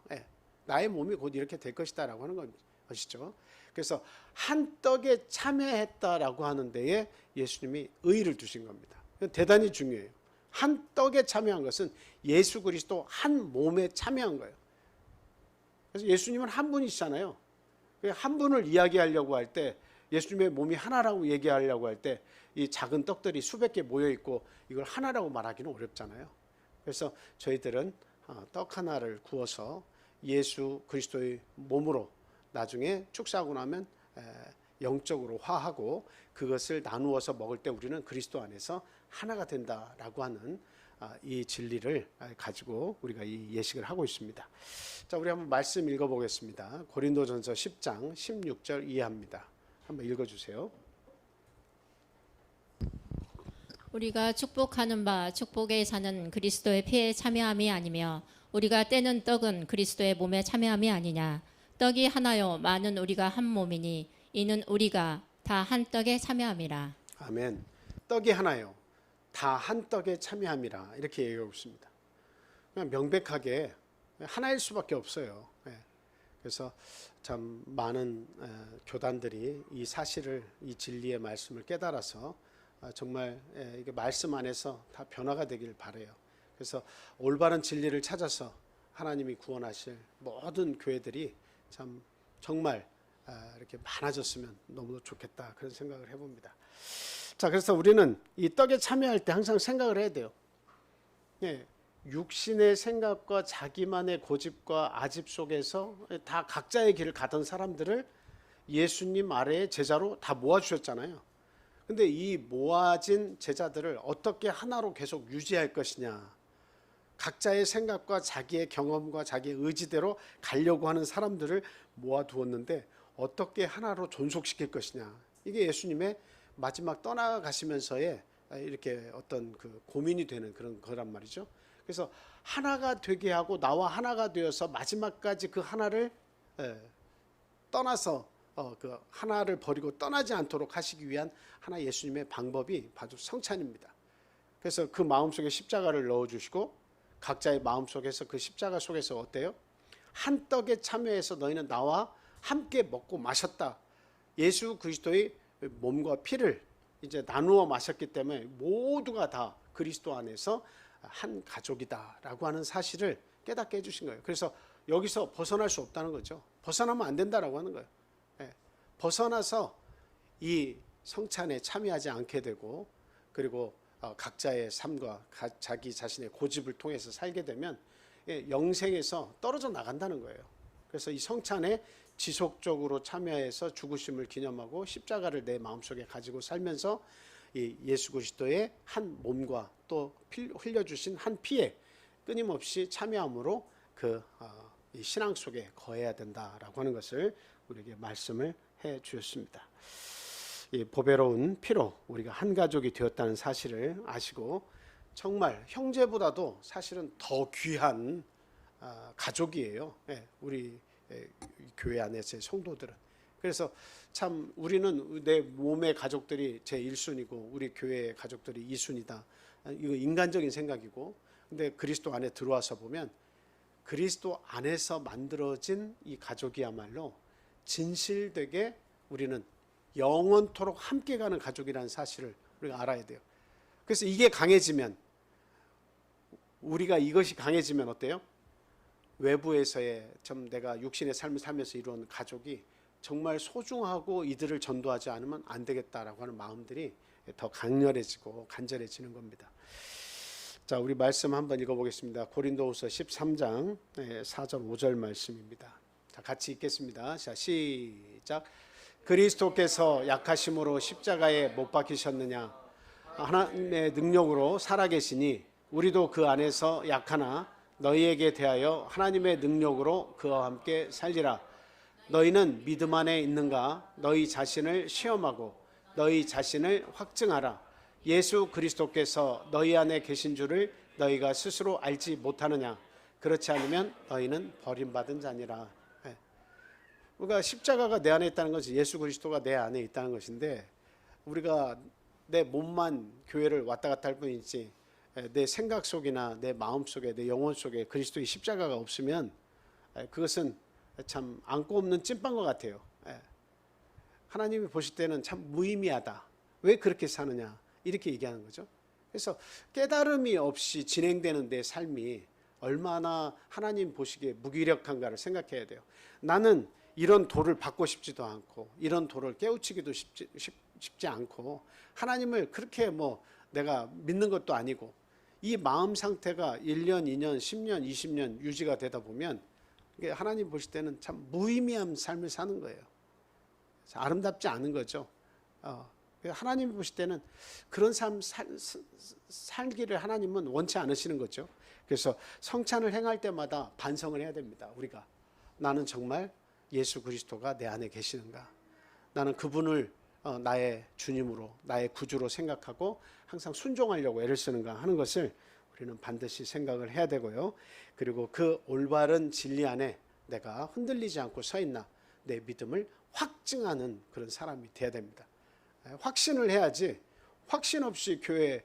나의 몸이 곧 이렇게 될 것이다라고 하는 것이죠. 그래서 한 떡에 참여했다라고 하는 데에 예수님이 의의를 두신 겁니다. 대단히 중요해요. 한 떡에 참여한 것은 예수 그리스도 한 몸에 참여한 거예요. 그래서 예수님은 한 분이시잖아요. 한 분을 이야기하려고 할 때 예수님의 몸이 하나라고 얘기하려고 할 때 이 작은 떡들이 수백 개 모여 있고 이걸 하나라고 말하기는 어렵잖아요. 그래서 저희들은 떡 하나를 구워서 예수 그리스도의 몸으로 나중에 축사하고 나면 영적으로 화하고 그것을 나누어서 먹을 때 우리는 그리스도 안에서 하나가 된다라고 하는 이 진리를 가지고 우리가 이 예식을 하고 있습니다. 자, 우리 한번 말씀 읽어보겠습니다. 고린도전서 10장 16절 이해합니다. 한번 읽어주세요. 우리가 축복하는 바 축복에 사는 그리스도의 피에 참여함이 아니며 우리가 떼는 떡은 그리스도의 몸에 참여함이 아니냐. 떡이 하나요 많은 우리가 한 몸이니 이는 우리가 다 한 떡에 참여함이라. 아멘. 떡이 하나요 다 한 떡에 참여함이라 이렇게 얘기하고 있습니다. 그냥 명백하게 하나일 수밖에 없어요. 그래서 참 많은 교단들이 이 사실을 이 진리의 말씀을 깨달아서 정말 이게 말씀 안에서 다 변화가 되길 바라요. 그래서 올바른 진리를 찾아서 하나님이 구원하실 모든 교회들이 참 정말 이렇게 많아졌으면 너무 좋겠다 그런 생각을 해봅니다. 자, 그래서 우리는 이 떡에 참여할 때 항상 생각을 해야 돼요. 육신의 생각과 자기만의 고집과 아집 속에서 다 각자의 길을 가던 사람들을 예수님 아래에 제자로 다 모아주셨잖아요. 근데 이 모아진 제자들을 어떻게 하나로 계속 유지할 것이냐. 각자의 생각과 자기의 경험과 자기의 의지대로 가려고 하는 사람들을 모아두었는데 어떻게 하나로 존속시킬 것이냐. 이게 예수님의 마지막 떠나가시면서의 이렇게 어떤 그 고민이 되는 그런 거란 말이죠. 그래서 하나가 되게 하고 나와 하나가 되어서 마지막까지 그 하나를 떠나서 그 하나를 버리고 떠나지 않도록 하시기 위한 하나 예수님의 방법이 바로 성찬입니다. 그래서 그 마음속에 십자가를 넣어주시고 각자의 마음속에서 그 십자가 속에서 어때요? 한 떡에 참여해서 너희는 나와 함께 먹고 마셨다. 예수 그리스도의 몸과 피를 이제 나누어 마셨기 때문에 모두가 다 그리스도 안에서 한 가족이다라고 하는 사실을 깨닫게 해주신 거예요. 그래서 여기서 벗어날 수 없다는 거죠. 벗어나면 안 된다라고 하는 거예요. 벗어나서 이 성찬에 참여하지 않게 되고 그리고 각자의 삶과 자기 자신의 고집을 통해서 살게 되면 영생에서 떨어져 나간다는 거예요. 그래서 이 성찬에 지속적으로 참여해서 죽으심을 기념하고 십자가를 내 마음속에 가지고 살면서 이 예수 그리스도의 한 몸과 또 흘려주신 한 피에 끊임없이 참여함으로 이 신앙 속에 거해야 된다라고 하는 것을 우리에게 말씀을 해 주셨습니다. 이 보배로운 피로 우리가 한 가족이 되었다는 사실을 아시고 정말 형제보다도 사실은 더 귀한 가족이에요. 우리 교회 안에서의 성도들은. 그래서 참 우리는 내 몸의 가족들이 제 1순위고 우리 교회의 가족들이 2순위다. 이거 인간적인 생각이고, 근데 그리스도 안에 들어와서 보면 그리스도 안에서 만들어진 이 가족이야말로 진실되게 우리는 영원토록 함께 가는 가족이라는 사실을 우리가 알아야 돼요. 그래서 이게 강해지면, 우리가 이것이 강해지면 어때요? 외부에서의 좀 내가 육신의 삶을 살면서 이루어온 가족이 정말 소중하고 이들을 전도하지 않으면 안 되겠다라고 하는 마음들이 더 강렬해지고 간절해지는 겁니다. 자, 우리 말씀 한번 읽어보겠습니다. 고린도후서 13장 4절 5절 말씀입니다. 자, 같이 읽겠습니다. 자, 시작. 그리스도께서 약하심으로 십자가에 못 박히셨느냐? 하나님의 능력으로 살아계시니 우리도 그 안에서 약하나 너희에게 대하여 하나님의 능력으로 그와 함께 살리라. 너희는 믿음 안에 있는가? 너희 자신을 시험하고 너희 자신을 확증하라. 예수 그리스도께서 너희 안에 계신 줄을 너희가 스스로 알지 못하느냐? 그렇지 않으면 너희는 버림받은 자니라. 우리가 십자가가 내 안에 있다는 것이 예수 그리스도가 내 안에 있다는 것인데, 우리가 내 몸만 교회를 왔다 갔다 할 뿐이지 내 생각 속이나 내 마음 속에 내 영혼 속에 그리스도의 십자가가 없으면 그것은 참 안고 없는 찐빵과 같아요. 하나님이 보실 때는 참 무의미하다. 왜 그렇게 사느냐 이렇게 얘기하는 거죠. 그래서 깨달음이 없이 진행되는 내 삶이 얼마나 하나님 보시기에 무기력한가를 생각해야 돼요. 나는 이런 도를 받고 싶지도 않고 이런 도를 깨우치기도 쉽지 않고 하나님을 그렇게 내가 믿는 것도 아니고, 이 마음 상태가 1년, 2년, 10년, 20년 유지가 되다 보면 하나님 보실 때는 참 무의미한 삶을 사는 거예요. 아름답지 않은 거죠. 하나님 보실 때는 그런 삶 살기를 하나님은 원치 않으시는 거죠. 그래서 성찬을 행할 때마다 반성을 해야 됩니다. 우리가 나는 정말 예수 그리스도가 내 안에 계시는가? 나는 그분을 나의 주님으로, 나의 구주로 생각하고 항상 순종하려고 애를 쓰는가 하는 것을 우리는 반드시 생각을 해야 되고요. 그리고 그 올바른 진리 안에 내가 흔들리지 않고 서 있나, 내 믿음을 확증하는 그런 사람이 돼야 됩니다. 확신을 해야지, 확신 없이 교회에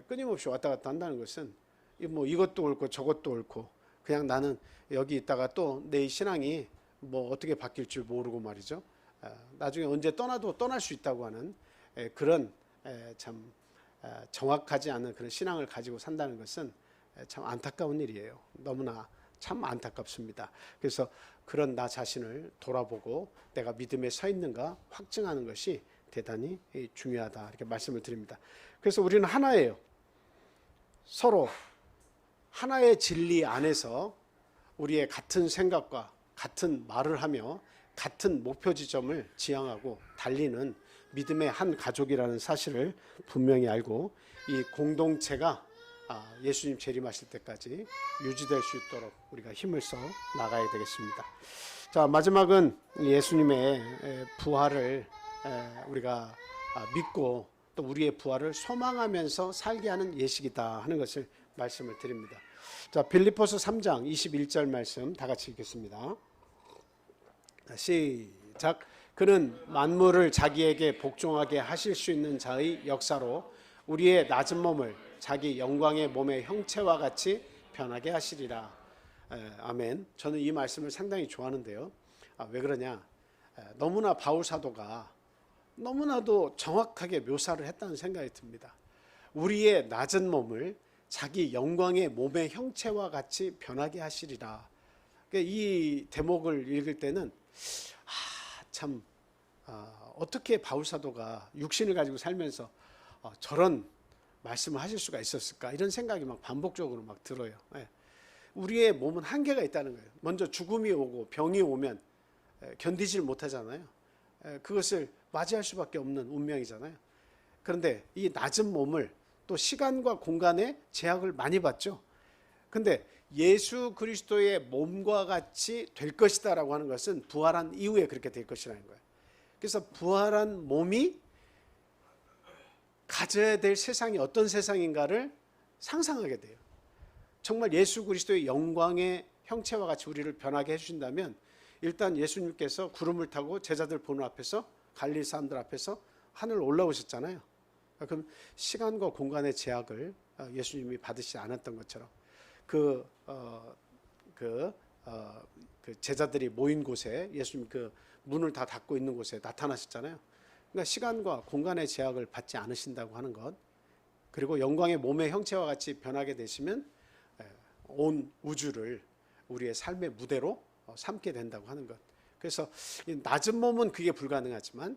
끊임없이 왔다 갔다 한다는 것은 이것도 옳고 저것도 옳고, 그냥 나는 여기 있다가 또 내 신앙이 어떻게 바뀔 줄 모르고 말이죠. 나중에 언제 떠나도 떠날 수 있다고 하는 그런 참 정확하지 않은 그런 신앙을 가지고 산다는 것은 참 안타까운 일이에요. 너무나 참 안타깝습니다. 그래서 그런 나 자신을 돌아보고 내가 믿음에 서 있는가 확증하는 것이 대단히 중요하다, 이렇게 말씀을 드립니다. 그래서 우리는 하나예요. 서로 하나의 진리 안에서 우리의 같은 생각과 같은 말을 하며 같은 목표 지점을 지향하고 달리는 믿음의 한 가족이라는 사실을 분명히 알고, 이 공동체가 예수님 재림하실 때까지 유지될 수 있도록 우리가 힘을 써 나가야 되겠습니다. 자, 마지막은 예수님의 부활을 우리가 믿고 또 우리의 부활을 소망하면서 살게 하는 예식이다 하는 것을 말씀을 드립니다. 자, 빌립보서 3장 21절 말씀 다 같이 읽겠습니다. 시작. 그는 만물을 자기에게 복종하게 하실 수 있는 자의 역사로 우리의 낮은 몸을 자기 영광의 몸의 형체와 같이 변하게 하시리라. 아멘. 저는 이 말씀을 상당히 좋아하는데요. 왜 그러냐? 너무나 바울 사도가 너무나도 정확하게 묘사를 했다는 생각이 듭니다. 우리의 낮은 몸을 자기 영광의 몸의 형체와 같이 변하게 하시리라. 이 대목을 읽을 때는 참 어떻게 바울 사도가 육신을 가지고 살면서 저런 말씀을 하실 수가 있었을까, 이런 생각이 막 반복적으로 막 들어요. 우리의 몸은 한계가 있다는 거예요. 먼저 죽음이 오고 병이 오면 견디질 못하잖아요. 그것을 맞이할 수밖에 없는 운명이잖아요. 그런데 이 낮은 몸을 또 시간과 공간의 제약을 많이 받죠. 근데 예수 그리스도의 몸과 같이 될 것이다라고 하는 것은 부활한 이후에 그렇게 될 것이라는 거예요. 그래서 부활한 몸이 가져야 될 세상이 어떤 세상인가를 상상하게 돼요. 정말 예수 그리스도의 영광의 형체와 같이 우리를 변하게 해주신다면, 일단 예수님께서 구름을 타고 제자들 보는 앞에서, 갈릴리 사람들 앞에서 하늘 올라오셨잖아요. 그럼 시간과 공간의 제약을 예수님이 받으시지 않았던 것처럼 그 제자들이 모인 곳에, 예수님 그 문을 다 닫고 있는 곳에 나타나셨잖아요. 그러니까 시간과 공간의 제약을 받지 않으신다고 하는 것, 그리고 영광의 몸의 형체와 같이 변하게 되시면 온 우주를 우리의 삶의 무대로 삼게 된다고 하는 것. 그래서 낮은 몸은 그게 불가능하지만,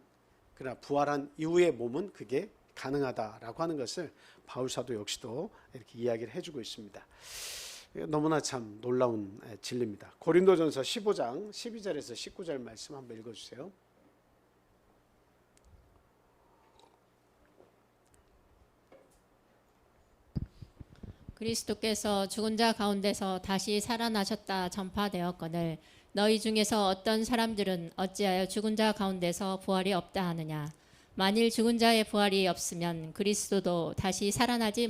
그러나 부활한 이후의 몸은 그게 가능하다라고 하는 것을 바울 사도 역시도 이렇게 이야기를 해주고 있습니다. 너무나 참 놀라운 진리입니다. 고린도전서 15장 12절에서 19절 말씀 한번 읽어주세요. 그리스도께서 죽은 자 가운데서 다시 살아나셨다 전파되었거늘 너희 중에서 어떤 사람들은 어찌하여 죽은 자 가운데서 부활이 없다 하느냐. 만일 죽은 자의 부활이 없으면 그리스도도 다시 살아나지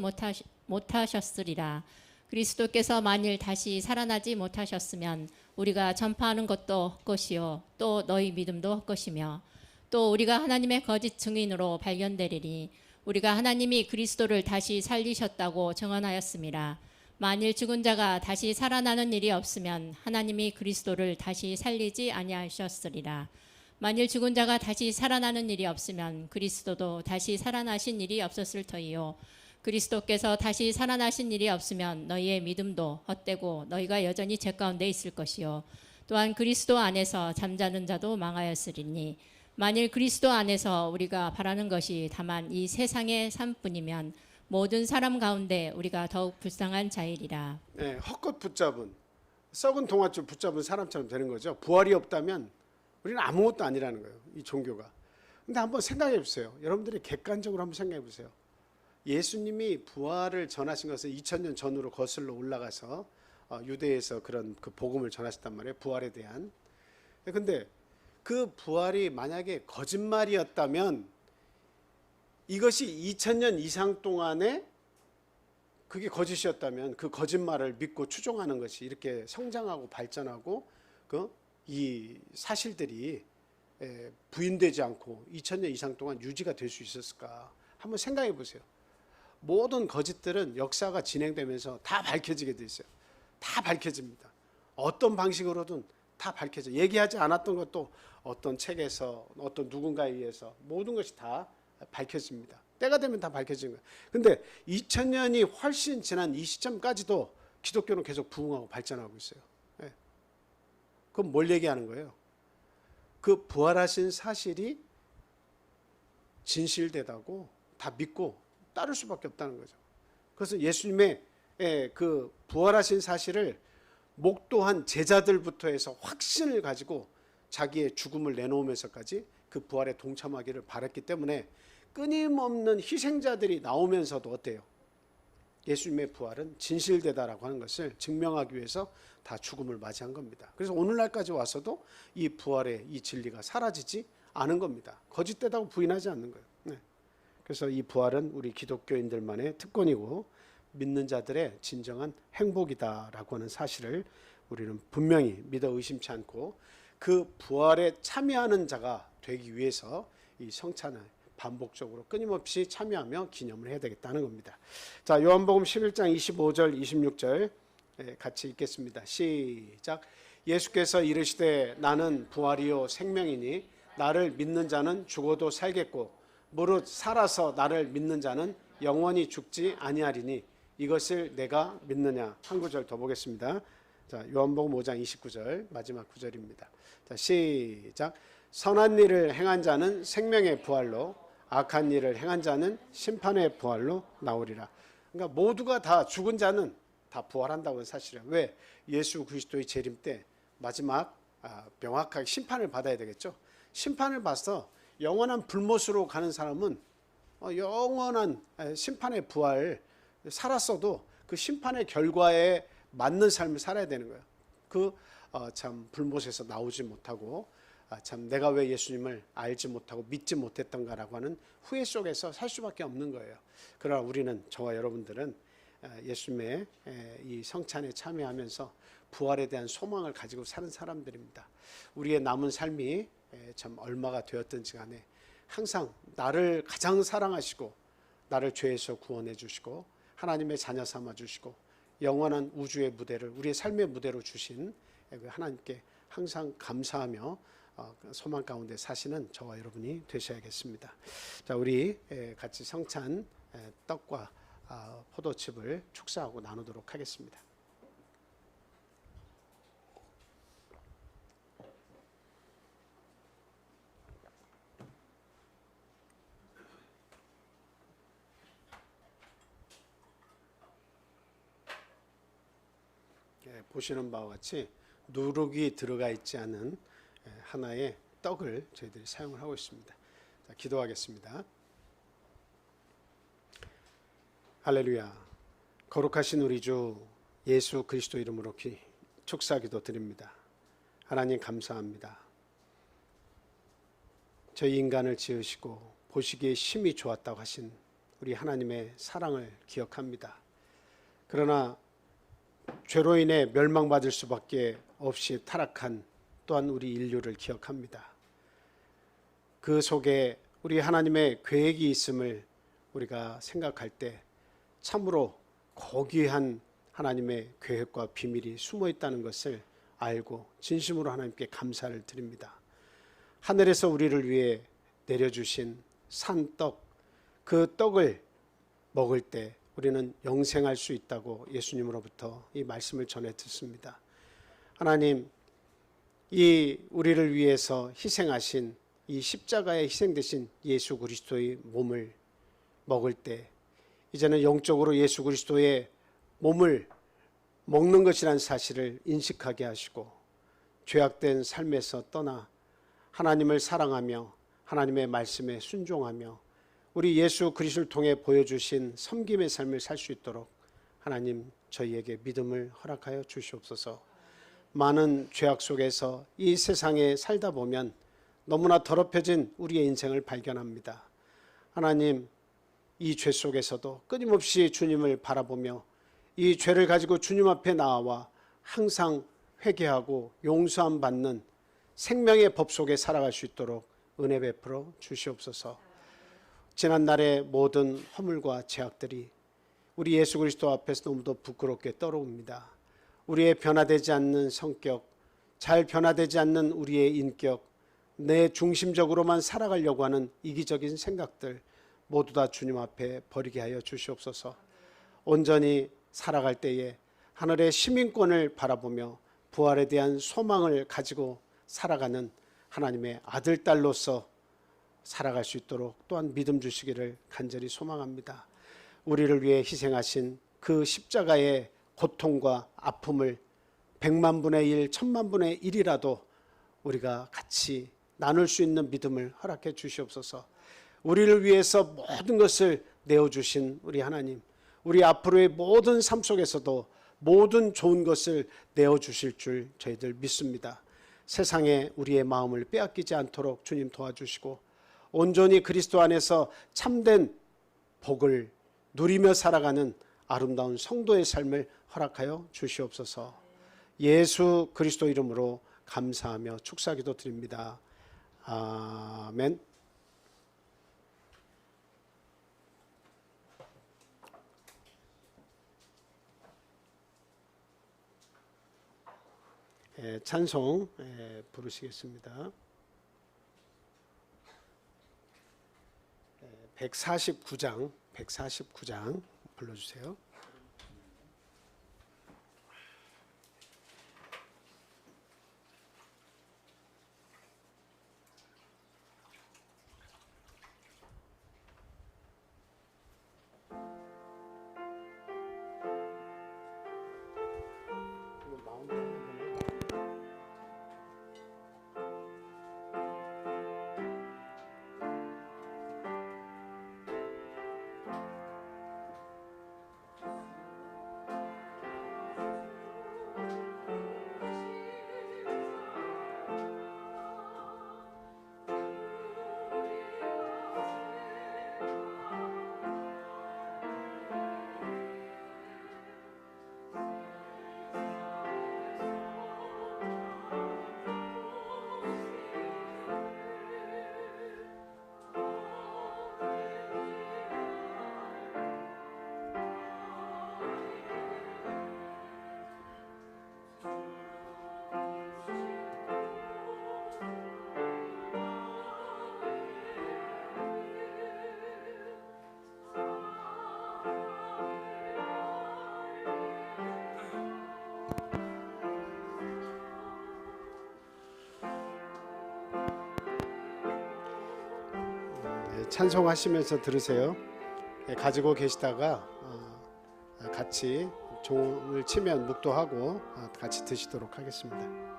못하셨으리라. 그리스도께서 만일 다시 살아나지 못하셨으면 우리가 전파하는 것도 헛것이요 또 너희 믿음도 헛것이며, 또 우리가 하나님의 거짓 증인으로 발견되리니 우리가 하나님이 그리스도를 다시 살리셨다고 증언하였음이라. 만일 죽은 자가 다시 살아나는 일이 없으면 하나님이 그리스도를 다시 살리지 아니하셨으리라. 만일 죽은 자가 다시 살아나는 일이 없으면 그리스도도 다시 살아나신 일이 없었을 터이요 그리스도께서 다시 살아나신 일이 없으면 너희의 믿음도 헛되고 너희가 여전히 죄 가운데 있을 것이요 또한 그리스도 안에서 잠자는 자도 망하였으리니, 만일 그리스도 안에서 우리가 바라는 것이 다만 이 세상의 삶뿐이면 모든 사람 가운데 우리가 더욱 불쌍한 자이리라. 네, 헛것 붙잡은, 썩은 동아줄 붙잡은 사람처럼 되는 거죠. 부활이 없다면 우리는 아무것도 아니라는 거예요, 이 종교가. 근데 한번 생각해 보세요. 여러분들이 객관적으로 한번 생각해 보세요. 예수님이 부활을 전하신 것은 2000년 전으로 거슬러 올라가서 유대에서 그런 그 복음을 전하셨단 말이에요, 부활에 대한. 근데 그 부활이 만약에 거짓말이었다면 이것이 2000년 이상 동안에 그게 거짓이었다면 그 거짓말을 믿고 추종하는 것이 이렇게 성장하고 발전하고 이 사실들이 부인되지 않고 2000년 이상 동안 유지가 될 수 있었을까? 한번 생각해 보세요. 모든 거짓들은 역사가 진행되면서 다 밝혀지게 돼 있어요. 다 밝혀집니다. 어떤 방식으로든 다 밝혀져. 얘기하지 않았던 것도 어떤 책에서, 어떤 누군가에 의해서 모든 것이 다 밝혀집니다. 때가 되면 다 밝혀지는 거예요. 근데 2000년이 훨씬 지난 이 시점까지도 기독교는 계속 부흥하고 발전하고 있어요. 그럼 뭘 얘기하는 거예요? 그 부활하신 사실이 진실되다고 다 믿고 따를 수밖에 없다는 거죠. 그래서 예수님의 그 부활하신 사실을 목도한 제자들부터 해서 확신을 가지고 자기의 죽음을 내놓으면서까지 그 부활에 동참하기를 바랐기 때문에 끊임없는 희생자들이 나오면서도 어때요? 예수님의 부활은 진실되다라고 하는 것을 증명하기 위해서 다 죽음을 맞이한 겁니다. 그래서 오늘날까지 와서도 이 부활의 이 진리가 사라지지 않은 겁니다. 거짓되다고 부인하지 않는 거예요. 네. 그래서 이 부활은 우리 기독교인들만의 특권이고 믿는 자들의 진정한 행복이다라고 하는 사실을 우리는 분명히 믿어 의심치 않고, 그 부활에 참여하는 자가 되기 위해서 이 성찬을 반복적으로 끊임없이 참여하며 기념을 해야 되겠다는 겁니다. 자, 요한복음 11장 25절 26절 같이 읽겠습니다. 시작. 예수께서 이르시되 나는 부활이요 생명이니 나를 믿는 자는 죽어도 살겠고 무릇 살아서 나를 믿는 자는 영원히 죽지 아니하리니 이것을 내가 믿느냐. 한 구절 더 보겠습니다. 자, 요한복음 5장 29절 마지막 구절입니다. 자, 시작. 선한 일을 행한 자는 생명의 부활로, 악한 일을 행한 자는 심판의 부활로 나오리라. 그러니까 모두가 다, 죽은 자는 다 부활한다고 하는 사실이에요. 왜? 예수 그리스도의 재림 때 마지막 명확하게 심판을 받아야 되겠죠. 심판을 받아서 영원한 불못으로 가는 사람은 영원한 심판의 부활 살았어도 그 심판의 결과에 맞는 삶을 살아야 되는 거예요. 참 불못에서 나오지 못하고 참 내가 왜 예수님을 알지 못하고 믿지 못했던가라고 하는 후회 속에서 살 수밖에 없는 거예요. 그러나 우리는, 저와 여러분들은 예수님의 이 성찬에 참여하면서 부활에 대한 소망을 가지고 사는 사람들입니다. 우리의 남은 삶이 참 얼마가 되었든지 간에 항상 나를 가장 사랑하시고 나를 죄에서 구원해 주시고 하나님의 자녀 삼아 주시고 영원한 우주의 무대를 우리의 삶의 무대로 주신 하나님께 항상 감사하며 소망 가운데 사시는 저와 여러분이 되셔야겠습니다. 자, 우리 같이 성찬 떡과 포도즙을 축사하고 나누도록 하겠습니다. 보시는 바와 같이 누룩이 들어가 있지 않은 하나의 떡을 저희들이 사용을 하고 있습니다. 자, 기도하겠습니다. 할렐루야. 거룩하신 우리 주 예수 그리스도 이름으로 축사 기도 드립니다. 하나님 감사합니다. 저희 인간을 지으시고 보시기에 심히 좋았다고 하신 우리 하나님의 사랑을 기억합니다. 그러나 죄로 인해 멸망받을 수밖에 없이 타락한 또한 우리 인류를 기억합니다. 그 속에 우리 하나님의 계획이 있음을 우리가 생각할 때 참으로 고귀한 하나님의 계획과 비밀이 숨어 있다는 것을 알고 진심으로 하나님께 감사를 드립니다. 하늘에서 우리를 위해 내려주신 산떡, 그 떡을 먹을 때 우리는 영생할 수 있다고 예수님으로부터 이 말씀을 전해 듣습니다. 하나님, 이 우리를 위해서 희생하신 이 십자가에 희생되신 예수 그리스도의 몸을 먹을 때 이제는 영적으로 예수 그리스도의 몸을 먹는 것이라는 사실을 인식하게 하시고 죄악된 삶에서 떠나 하나님을 사랑하며 하나님의 말씀에 순종하며 우리 예수 그리스도를 통해 보여주신 섬김의 삶을 살 수 있도록 하나님 저희에게 믿음을 허락하여 주시옵소서. 많은 죄악 속에서 이 세상에 살다 보면 너무나 더럽혀진 우리의 인생을 발견합니다. 하나님, 이 죄 속에서도 끊임없이 주님을 바라보며 이 죄를 가지고 주님 앞에 나와 항상 회개하고 용서함 받는 생명의 법 속에 살아갈 수 있도록 은혜 베풀어 주시옵소서. 지난날의 모든 허물과 죄악들이 우리 예수 그리스도 앞에서 너무도 부끄럽게 떨어옵니다. 우리의 변화되지 않는 성격, 잘 변화되지 않는 우리의 인격, 내 중심적으로만 살아가려고 하는 이기적인 생각들 모두 다 주님 앞에 버리게 하여 주시옵소서. 온전히 살아갈 때에 하늘의 시민권을 바라보며 부활에 대한 소망을 가지고 살아가는 하나님의 아들, 딸로서 살아갈 수 있도록 또한 믿음 주시기를 간절히 소망합니다. 우리를 위해 희생하신 그 십자가의 고통과 아픔을 100만 분의 1, 1000만 분의 1이라도 우리가 같이 나눌 수 있는 믿음을 허락해 주시옵소서. 우리를 위해서 모든 것을 내어주신 우리 하나님, 우리 앞으로의 모든 삶 속에서도 모든 좋은 것을 내어주실 줄 저희들 믿습니다. 세상에 우리의 마음을 빼앗기지 않도록 주님 도와주시고 온전히 그리스도 안에서 참된 복을 누리며 살아가는 아름다운 성도의 삶을 허락하여 주시옵소서. 예수 그리스도 이름으로 감사하며 축사기도 드립니다. 아멘. 찬송 부르시겠습니다. 149장 불러주세요. 찬송하시면서 들으세요. 가지고 계시다가 같이 종을 치면 묵도하고 같이 드시도록 하겠습니다.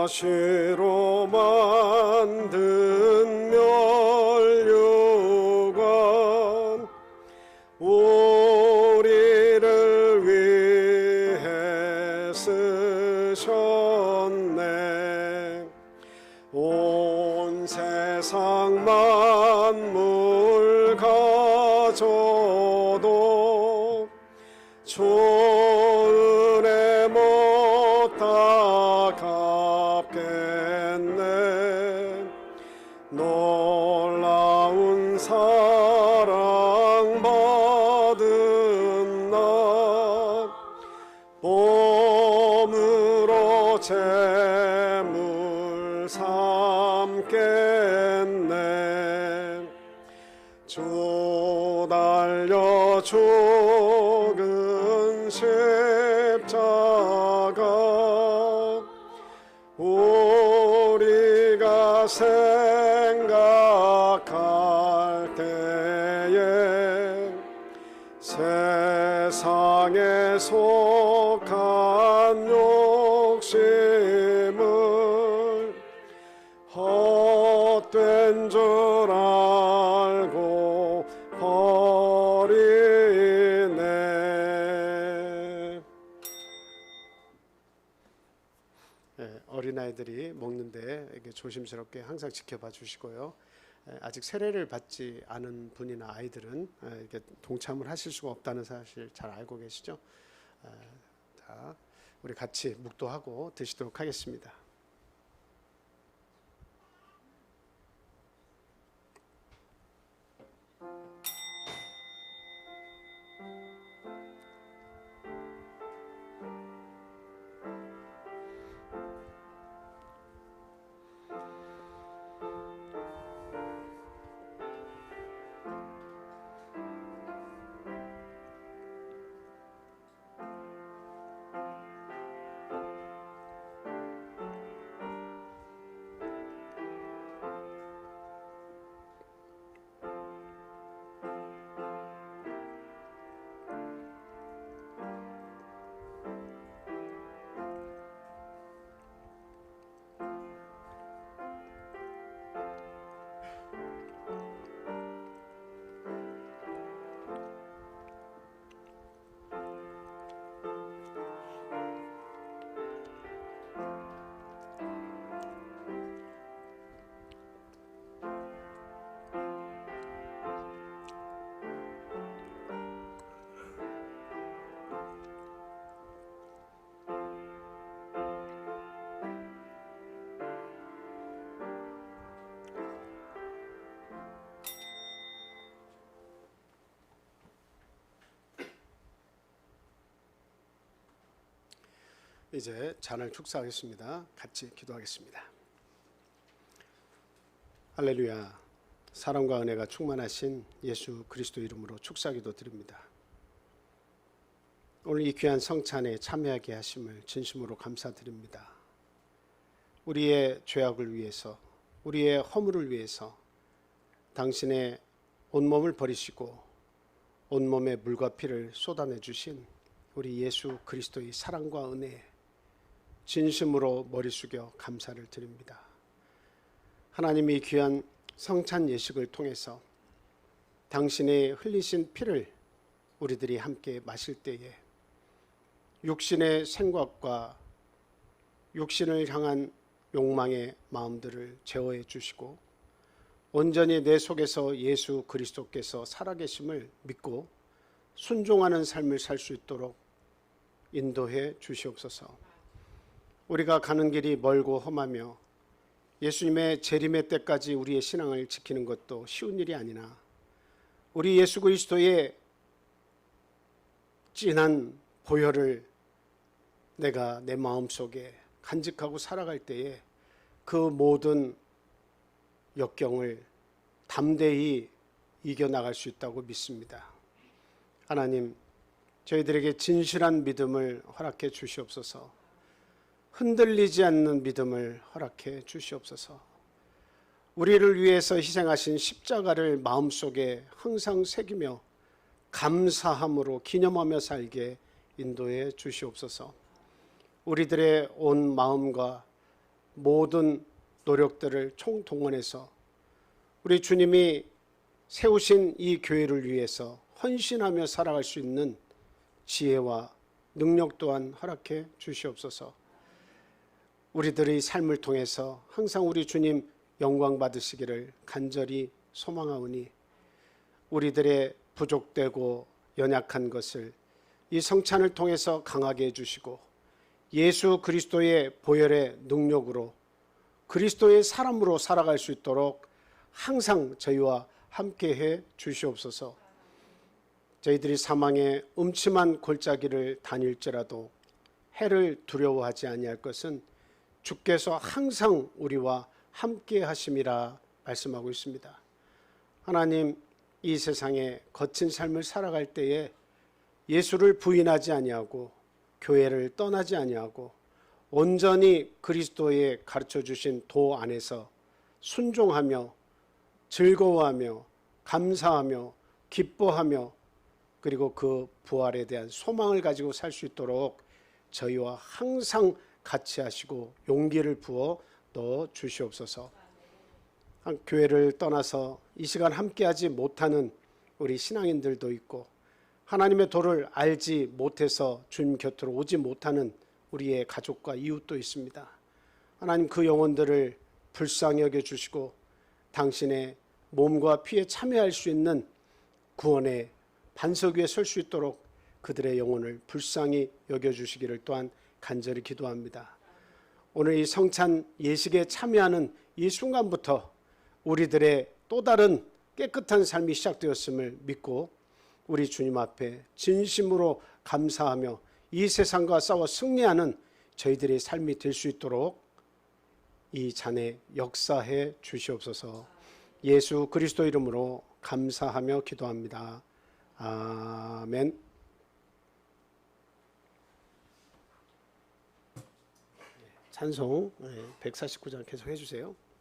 가시로 만든 면류관 우리를 위해 쓰셨네. 온 세상 만물 가져도 주 은혜 못다 갚겠네. 놀라운 사랑 받은 나 봄으로 재물 삼겠네. 주 달려 죽은 십자가 우리가 생각할 때에 세상에 속한 욕심을 헛된 줄 알고 버리네. 어린아이들이 먹는데 이렇게 조심스럽게 항상 지켜봐 주시고요. 아직 세례를 받지 않은 분이나 아이들은 이렇게 동참을 하실 수가 없다는 사실 잘 알고 계시죠? 자, 우리 같이 묵도하고 드시도록 하겠습니다. 이제 잔을 축사하겠습니다. 같이 기도하겠습니다. 할렐루야. 사랑과 은혜가 충만하신 예수 그리스도 이름으로 축사기도 드립니다. 오늘 이 귀한 성찬에 참여하게 하심을 진심으로 감사드립니다. 우리의 죄악을 위해서, 우리의 허물을 위해서 당신의 온몸을 버리시고 온몸에 물과 피를 쏟아내 주신 우리 예수 그리스도의 사랑과 은혜 진심으로 머리 숙여 감사를 드립니다. 하나님이 귀한 성찬 예식을 통해서 당신의 흘리신 피를 우리들이 함께 마실 때에 육신의 생각과 육신을 향한 욕망의 마음들을 제어해 주시고 온전히 내 속에서 예수 그리스도께서 살아계심을 믿고 순종하는 삶을 살 수 있도록 인도해 주시옵소서. 우리가 가는 길이 멀고 험하며 예수님의 재림의 때까지 우리의 신앙을 지키는 것도 쉬운 일이 아니나 우리 예수 그리스도의 진한 보혈을 내가 내 마음속에 간직하고 살아갈 때에 그 모든 역경을 담대히 이겨나갈 수 있다고 믿습니다. 하나님, 저희들에게 진실한 믿음을 허락해 주시옵소서. 흔들리지 않는 믿음을 허락해 주시옵소서. 우리를 위해서 희생하신 십자가를 마음속에 항상 새기며 감사함으로 기념하며 살게 인도해 주시옵소서. 우리들의 온 마음과 모든 노력들을 총동원해서 우리 주님이 세우신 이 교회를 위해서 헌신하며 살아갈 수 있는 지혜와 능력 또한 허락해 주시옵소서. 우리들의 삶을 통해서 항상 우리 주님 영광 받으시기를 간절히 소망하오니 우리들의 부족되고 연약한 것을 이 성찬을 통해서 강하게 해주시고 예수 그리스도의 보혈의 능력으로 그리스도의 사람으로 살아갈 수 있도록 항상 저희와 함께해 주시옵소서. 저희들이 사망의 음침한 골짜기를 다닐지라도 해를 두려워하지 아니할 것은 주께서 항상 우리와 함께 하심이라 말씀하고 있습니다. 하나님, 이 세상에 거친 삶을 살아갈 때에 예수를 부인하지 아니하고 교회를 떠나지 아니하고 온전히 그리스도의 가르쳐 주신 도 안에서 순종하며 즐거워하며 감사하며 기뻐하며 그리고 그 부활에 대한 소망을 가지고 살 수 있도록 저희와 항상 같이 하시고 용기를 부어 넣어 주시옵소서. 교회를 떠나서 이 시간 함께하지 못하는 우리 신앙인들도 있고 하나님의 도를 알지 못해서 주님 곁으로 오지 못하는 우리의 가족과 이웃도 있습니다. 하나님, 그 영혼들을 불쌍히 여겨주시고 당신의 몸과 피에 참여할 수 있는 구원의 반석 위에 설 수 있도록 그들의 영혼을 불쌍히 여겨주시기를 또한 간절히 기도합니다. 오늘 이 성찬 예식에 참여하는 이 순간부터 우리들의 또 다른 깨끗한 삶이 시작되었음을 믿고 우리 주님 앞에 진심으로 감사하며 이 세상과 싸워 승리하는 저희들의 삶이 될 수 있도록 이 잔에 역사해 주시옵소서. 예수 그리스도 이름으로 감사하며 기도합니다. 아멘. 찬송 149장 계속 해주세요.